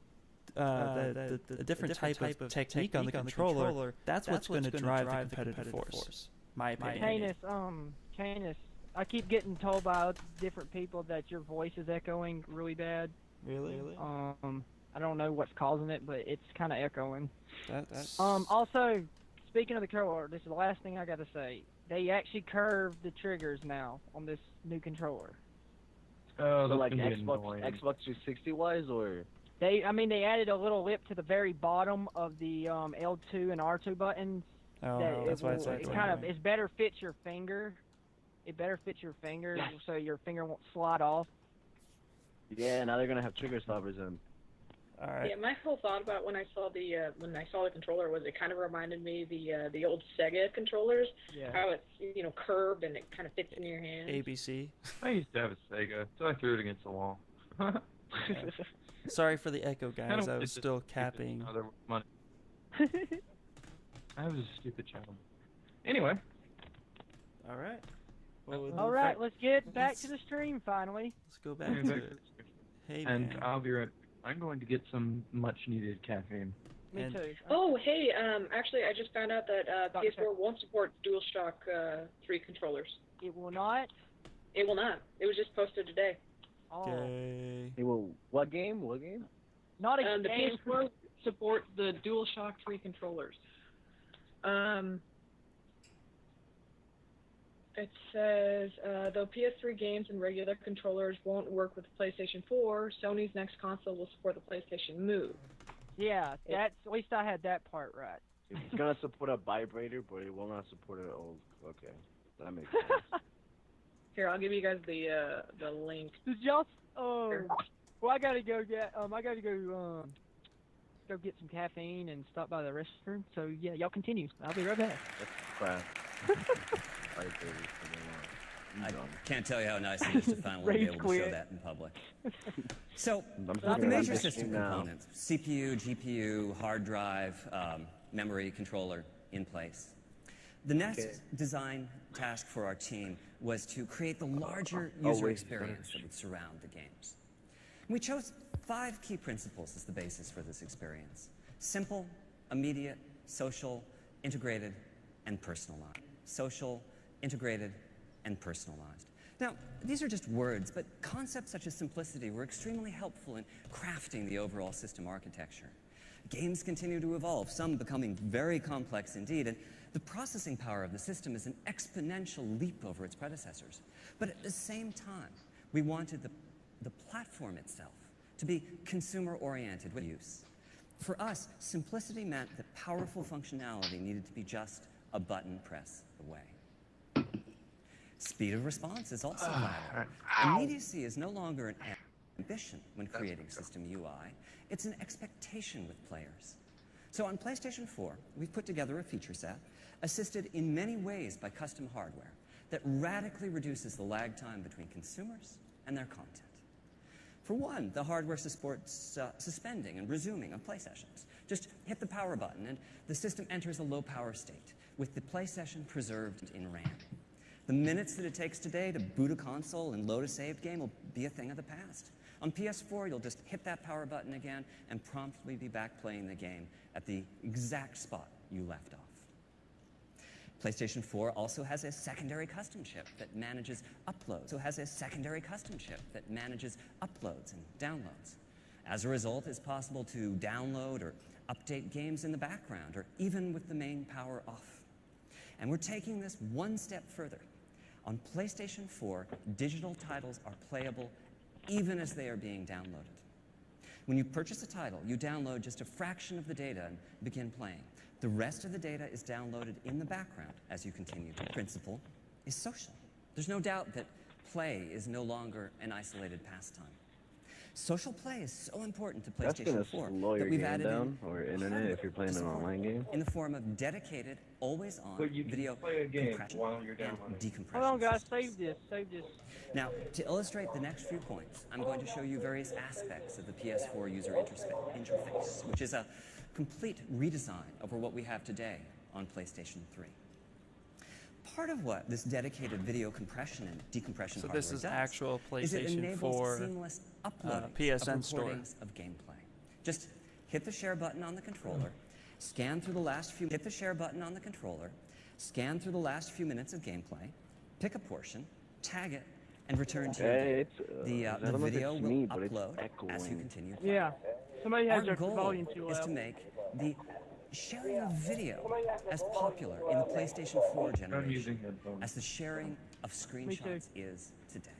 [SPEAKER 1] a different type of technique on the controller, that's what's going to drive the competitive force. My opinion.
[SPEAKER 2] Kayinus, I keep getting told by different people that your voice is echoing really bad.
[SPEAKER 1] Really?
[SPEAKER 2] I don't know what's causing it, but it's kind of echoing. Also, speaking of the controller, this is the last thing I got to say. They actually curved the triggers now on this new controller.
[SPEAKER 7] Oh,
[SPEAKER 15] so like Xbox 360 wise, or
[SPEAKER 2] they added a little lip to the very bottom of the L2 and R2 buttons.
[SPEAKER 1] That's why it's like
[SPEAKER 2] it's better fits your finger. It better fits your finger, so your finger won't slide off.
[SPEAKER 15] Yeah, now they're gonna have trigger stoppers in.
[SPEAKER 1] All right.
[SPEAKER 14] Yeah, my whole thought about when I saw the controller was it kind of reminded me the old Sega controllers.
[SPEAKER 2] Yeah.
[SPEAKER 14] How it's curved and it kind of fits in your hand.
[SPEAKER 1] ABC.
[SPEAKER 7] I used to have a Sega, so I threw it against the wall.
[SPEAKER 1] Sorry for the echo, guys. I was still capping.
[SPEAKER 7] I was a stupid child. Anyway.
[SPEAKER 1] All right.
[SPEAKER 2] All right, let's get back to the stream finally.
[SPEAKER 1] Let's go back to it. Hey, man.
[SPEAKER 7] And I'll be right. I'm going to get some much-needed caffeine.
[SPEAKER 2] Me too.
[SPEAKER 14] Oh, hey, actually, I just found out that PS4 won't support DualShock 3 controllers.
[SPEAKER 2] It will not?
[SPEAKER 14] It will not. It was just posted today.
[SPEAKER 2] Oh.
[SPEAKER 1] Okay.
[SPEAKER 15] Hey, well, what game?
[SPEAKER 2] Not a
[SPEAKER 14] The
[SPEAKER 2] game.
[SPEAKER 14] PS4 support the DualShock 3 controllers.
[SPEAKER 16] It says, though PS3 games and regular controllers won't work with the PlayStation 4, Sony's next console will support the PlayStation Move.
[SPEAKER 2] Yeah, that's at least I had that part right.
[SPEAKER 8] It's gonna support a vibrator, but it will not support an old. Okay, that makes sense.
[SPEAKER 16] Here, I'll give you guys the link.
[SPEAKER 2] Did y'all? Well, I gotta go get go get some caffeine and stop by the restroom. So yeah, y'all continue. I'll be right back.
[SPEAKER 8] That's crap.
[SPEAKER 9] I can't tell you how nice it is to finally be able to show that in public. So, the major system components, CPU, GPU, hard drive, memory, controller, in place. The next design task for our team was to create the larger user experience that would surround the games. We chose 5 key principles as the basis for this experience: simple, immediate, social, integrated, and personalized. Social, integrated, and personalized. Now, these are just words, but concepts such as simplicity were extremely helpful in crafting the overall system architecture. Games continue to evolve, some becoming very complex indeed, and the processing power of the system is an exponential leap over its predecessors. But at the same time, we wanted the platform itself to be consumer-oriented with use. For us, simplicity meant that powerful functionality needed to be just a button press away. Speed of response is also vital. Immediacy is no longer an ambition when creating system UI. It's an expectation with players. So on PlayStation 4, we've put together a feature set assisted in many ways by custom hardware that radically reduces the lag time between consumers and their content. For one, the hardware supports suspending and resuming of play sessions. Just hit the power button and the system enters a low power state with the play session preserved in RAM. The minutes that it takes today to boot a console and load a saved game will be a thing of the past. On PS4, you'll just hit that power button again and promptly be back playing the game at the exact spot you left off. PlayStation 4 also has a secondary custom chip that manages uploads. And downloads. As a result, it's possible to download or update games in the background or even with the main power off. And we're taking this one step further. On PlayStation 4, digital titles are playable even as they are being downloaded. When you purchase a title, you download just a fraction of the data and begin playing. The rest of the data is downloaded in the background as you continue. The principle is social. There's no doubt that play is no longer an isolated pastime. Social play is so important to PlayStation 4 that we've added in
[SPEAKER 8] or internet if you're playing an online game
[SPEAKER 9] in the form of dedicated, always-on video compression and decompression.
[SPEAKER 2] Hold on, guys. Save this.
[SPEAKER 9] Now, to illustrate the next few points, I'm going to show you various aspects of the PS4 user interface, which is a complete redesign over what we have today on PlayStation 3. Part of what this dedicated video compression and decompression hardware does
[SPEAKER 1] is actual PlayStation
[SPEAKER 9] is it enables
[SPEAKER 1] 4
[SPEAKER 9] seamless uploading
[SPEAKER 1] PSN
[SPEAKER 9] of recordings of gameplay. Just hit the share button on the controller, scan through the last few minutes of gameplay, pick a portion, tag it, and return to your game. The video will upload as you continue playing.
[SPEAKER 2] Yeah. Somebody has
[SPEAKER 9] Our
[SPEAKER 2] their volume too
[SPEAKER 9] goal is
[SPEAKER 2] loud.
[SPEAKER 9] to make the sharing of video as popular in the PlayStation 4 generation as the sharing of screenshots is today.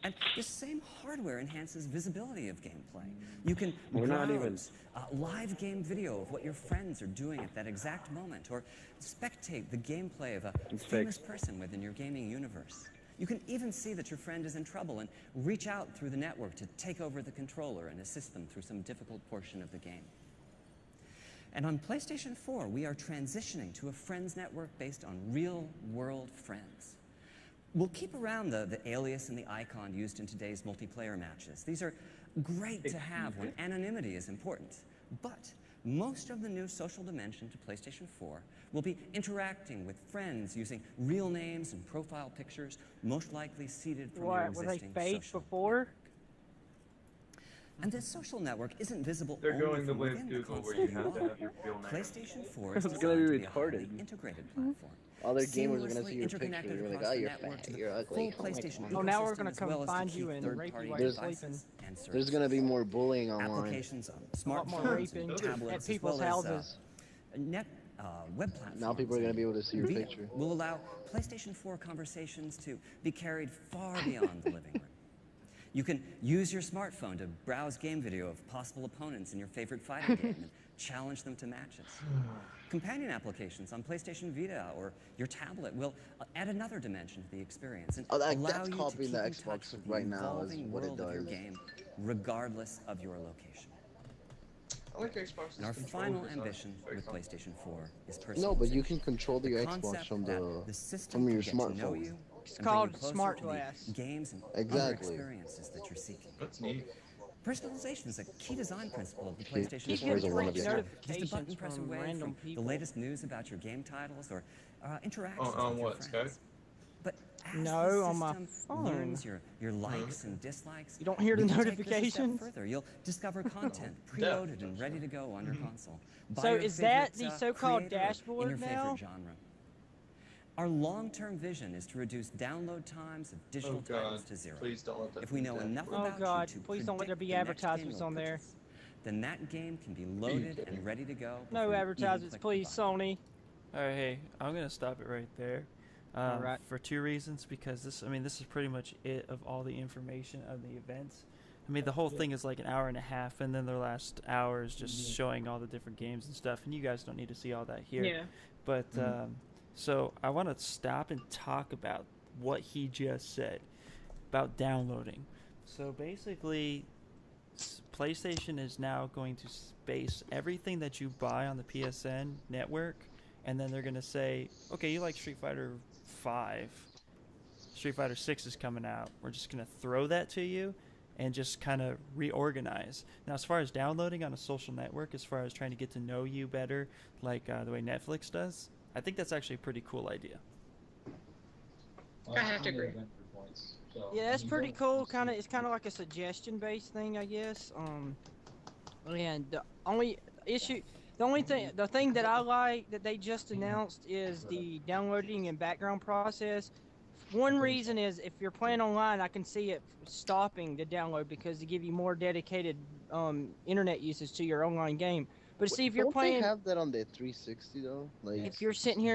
[SPEAKER 9] And this same hardware enhances visibility of gameplay. You can browse live game video of what your friends are doing at that exact moment, or spectate the gameplay of a famous person within your gaming universe. You can even see that your friend is in trouble and reach out through the network to take over the controller and assist them through some difficult portion of the game. And on PlayStation 4, we are transitioning to a friends network based on real-world friends. We'll keep around the alias and the icon used in today's multiplayer matches. These are great to have when anonymity is important. But most of the new social dimension to PlayStation 4 will be interacting with friends using real names and profile pictures, most likely seeded from your existing social
[SPEAKER 2] before?
[SPEAKER 9] And this social network isn't visible
[SPEAKER 3] They're
[SPEAKER 9] only
[SPEAKER 3] going the
[SPEAKER 9] from
[SPEAKER 3] way of
[SPEAKER 9] within the
[SPEAKER 3] Google, where
[SPEAKER 9] console
[SPEAKER 3] you have to
[SPEAKER 9] alone.
[SPEAKER 3] have your real name.
[SPEAKER 9] PlayStation 4 is
[SPEAKER 8] It's
[SPEAKER 9] designed
[SPEAKER 8] gonna be
[SPEAKER 9] to be a highly
[SPEAKER 8] retarded.
[SPEAKER 9] integrated platform.
[SPEAKER 8] All their gamers are gonna
[SPEAKER 9] Seamlessly
[SPEAKER 8] see your picture.
[SPEAKER 9] interconnected
[SPEAKER 8] You're like,
[SPEAKER 9] across
[SPEAKER 8] oh,
[SPEAKER 9] the
[SPEAKER 8] you're
[SPEAKER 9] network
[SPEAKER 8] fat.
[SPEAKER 9] to the
[SPEAKER 8] You're ugly.
[SPEAKER 9] full PlayStation
[SPEAKER 2] Oh, now we're
[SPEAKER 9] ecosystem,
[SPEAKER 2] gonna
[SPEAKER 9] as
[SPEAKER 2] come
[SPEAKER 9] well as to
[SPEAKER 2] find
[SPEAKER 9] keep
[SPEAKER 2] you and
[SPEAKER 9] third-party
[SPEAKER 2] rape you while you're
[SPEAKER 9] devices
[SPEAKER 2] sleeping.
[SPEAKER 9] and
[SPEAKER 8] There's
[SPEAKER 9] services.
[SPEAKER 8] gonna be more bullying online.
[SPEAKER 9] Applications on
[SPEAKER 2] lot more
[SPEAKER 9] smartphones
[SPEAKER 2] raping
[SPEAKER 9] and
[SPEAKER 2] at
[SPEAKER 9] tablets,
[SPEAKER 2] people's
[SPEAKER 9] as well as
[SPEAKER 2] houses.
[SPEAKER 9] web platforms.
[SPEAKER 8] Now people are going to be able to see your
[SPEAKER 9] VR
[SPEAKER 8] picture.
[SPEAKER 9] will allow PlayStation 4 conversations to be carried far beyond the living room. You can use your smartphone to browse game video of possible opponents in your favorite fighting game and challenge them to matches. Companion applications on PlayStation Vita or your tablet will add another dimension to the experience and allow
[SPEAKER 8] that's
[SPEAKER 9] you to
[SPEAKER 8] copying
[SPEAKER 9] keep
[SPEAKER 8] the
[SPEAKER 9] in
[SPEAKER 8] Xbox
[SPEAKER 9] touch with the
[SPEAKER 8] right now is
[SPEAKER 9] evolving
[SPEAKER 8] what it
[SPEAKER 9] world of your
[SPEAKER 8] does.
[SPEAKER 9] game, regardless of your location.
[SPEAKER 3] I like Xbox's
[SPEAKER 9] And our
[SPEAKER 3] control
[SPEAKER 9] final
[SPEAKER 3] design.
[SPEAKER 9] ambition
[SPEAKER 3] Very
[SPEAKER 9] with
[SPEAKER 3] comfortable.
[SPEAKER 9] PlayStation 4 is personalization.
[SPEAKER 8] No, but you can control the Xbox
[SPEAKER 9] concept
[SPEAKER 8] from
[SPEAKER 9] that
[SPEAKER 8] the
[SPEAKER 9] system
[SPEAKER 8] from your
[SPEAKER 9] can get to know
[SPEAKER 8] smartphone.
[SPEAKER 9] you
[SPEAKER 2] It's
[SPEAKER 9] and bring you
[SPEAKER 2] called
[SPEAKER 9] closer
[SPEAKER 2] Smart
[SPEAKER 9] to the
[SPEAKER 2] Glass.
[SPEAKER 9] games and other
[SPEAKER 8] Exactly.
[SPEAKER 9] experiences that you're seeking.
[SPEAKER 3] That's neat.
[SPEAKER 9] Personalization is a key design principle of the
[SPEAKER 8] Keep
[SPEAKER 9] PlayStation
[SPEAKER 8] just
[SPEAKER 9] 4.
[SPEAKER 8] raise one of your
[SPEAKER 9] Just a button press
[SPEAKER 2] from
[SPEAKER 9] away
[SPEAKER 2] random
[SPEAKER 9] from
[SPEAKER 2] people.
[SPEAKER 9] the latest news about your game titles or interactions
[SPEAKER 3] On
[SPEAKER 9] with your
[SPEAKER 3] what,
[SPEAKER 9] friends.
[SPEAKER 3] Skype?
[SPEAKER 9] But as
[SPEAKER 2] No,
[SPEAKER 9] the
[SPEAKER 2] on my
[SPEAKER 9] system
[SPEAKER 2] phone.
[SPEAKER 9] learns your likes and dislikes,
[SPEAKER 2] You don't hear the
[SPEAKER 9] we can take this a
[SPEAKER 2] notifications?
[SPEAKER 9] step further. You'll discover content preloaded and ready to go on your console. Buy
[SPEAKER 2] So
[SPEAKER 9] your
[SPEAKER 2] is that
[SPEAKER 9] favorite,
[SPEAKER 2] the so-called
[SPEAKER 9] creator in
[SPEAKER 2] dashboard
[SPEAKER 9] your
[SPEAKER 2] now?
[SPEAKER 9] favorite genre. Our long-term vision is to reduce download times of digital
[SPEAKER 3] Oh, God.
[SPEAKER 9] titles to zero.
[SPEAKER 3] Please don't let that
[SPEAKER 9] If we
[SPEAKER 3] be
[SPEAKER 9] know
[SPEAKER 3] that.
[SPEAKER 9] enough
[SPEAKER 2] Oh
[SPEAKER 9] about
[SPEAKER 2] God,
[SPEAKER 9] you to
[SPEAKER 2] please don't let there
[SPEAKER 9] predict
[SPEAKER 2] be
[SPEAKER 9] the next game
[SPEAKER 2] advertisements
[SPEAKER 9] you'll
[SPEAKER 2] on there.
[SPEAKER 9] purchase, then that game can be loaded and ready to go.
[SPEAKER 2] No
[SPEAKER 9] before you
[SPEAKER 2] advertisements,
[SPEAKER 9] even click
[SPEAKER 2] please,
[SPEAKER 9] the button.
[SPEAKER 2] Sony.
[SPEAKER 1] All right, hey, I'm gonna stop it right there.
[SPEAKER 2] Alright.
[SPEAKER 1] For two reasons, because this is pretty much it of all the information of the events. I mean, the whole thing is like an hour and a half, and then the last hour is just showing all the different games and stuff, and you guys don't need to see all that here.
[SPEAKER 16] Yeah.
[SPEAKER 1] But, so I want to stop and talk about what he just said about downloading. So basically, PlayStation is now going to base everything that you buy on the PSN network, and then they're going to say, okay, you like Street Fighter 5, Street Fighter 6 is coming out. We're just going to throw that to you and just kind of reorganize. Now, as far as downloading on a social network, as far as trying to get to know you better, like the way Netflix does, I think that's actually a pretty cool idea.
[SPEAKER 16] I have to agree.
[SPEAKER 2] Yeah, that's pretty cool. It's kind of like a suggestion-based thing, I guess. And the thing that I like that they just announced is the downloading and background process. One reason is if you're playing online, I can see it stopping the download because they give you more dedicated internet usage to your online game. But see, if you're
[SPEAKER 8] Don't
[SPEAKER 2] playing,
[SPEAKER 8] they have that on the 360 though? Like,
[SPEAKER 2] if you're sitting here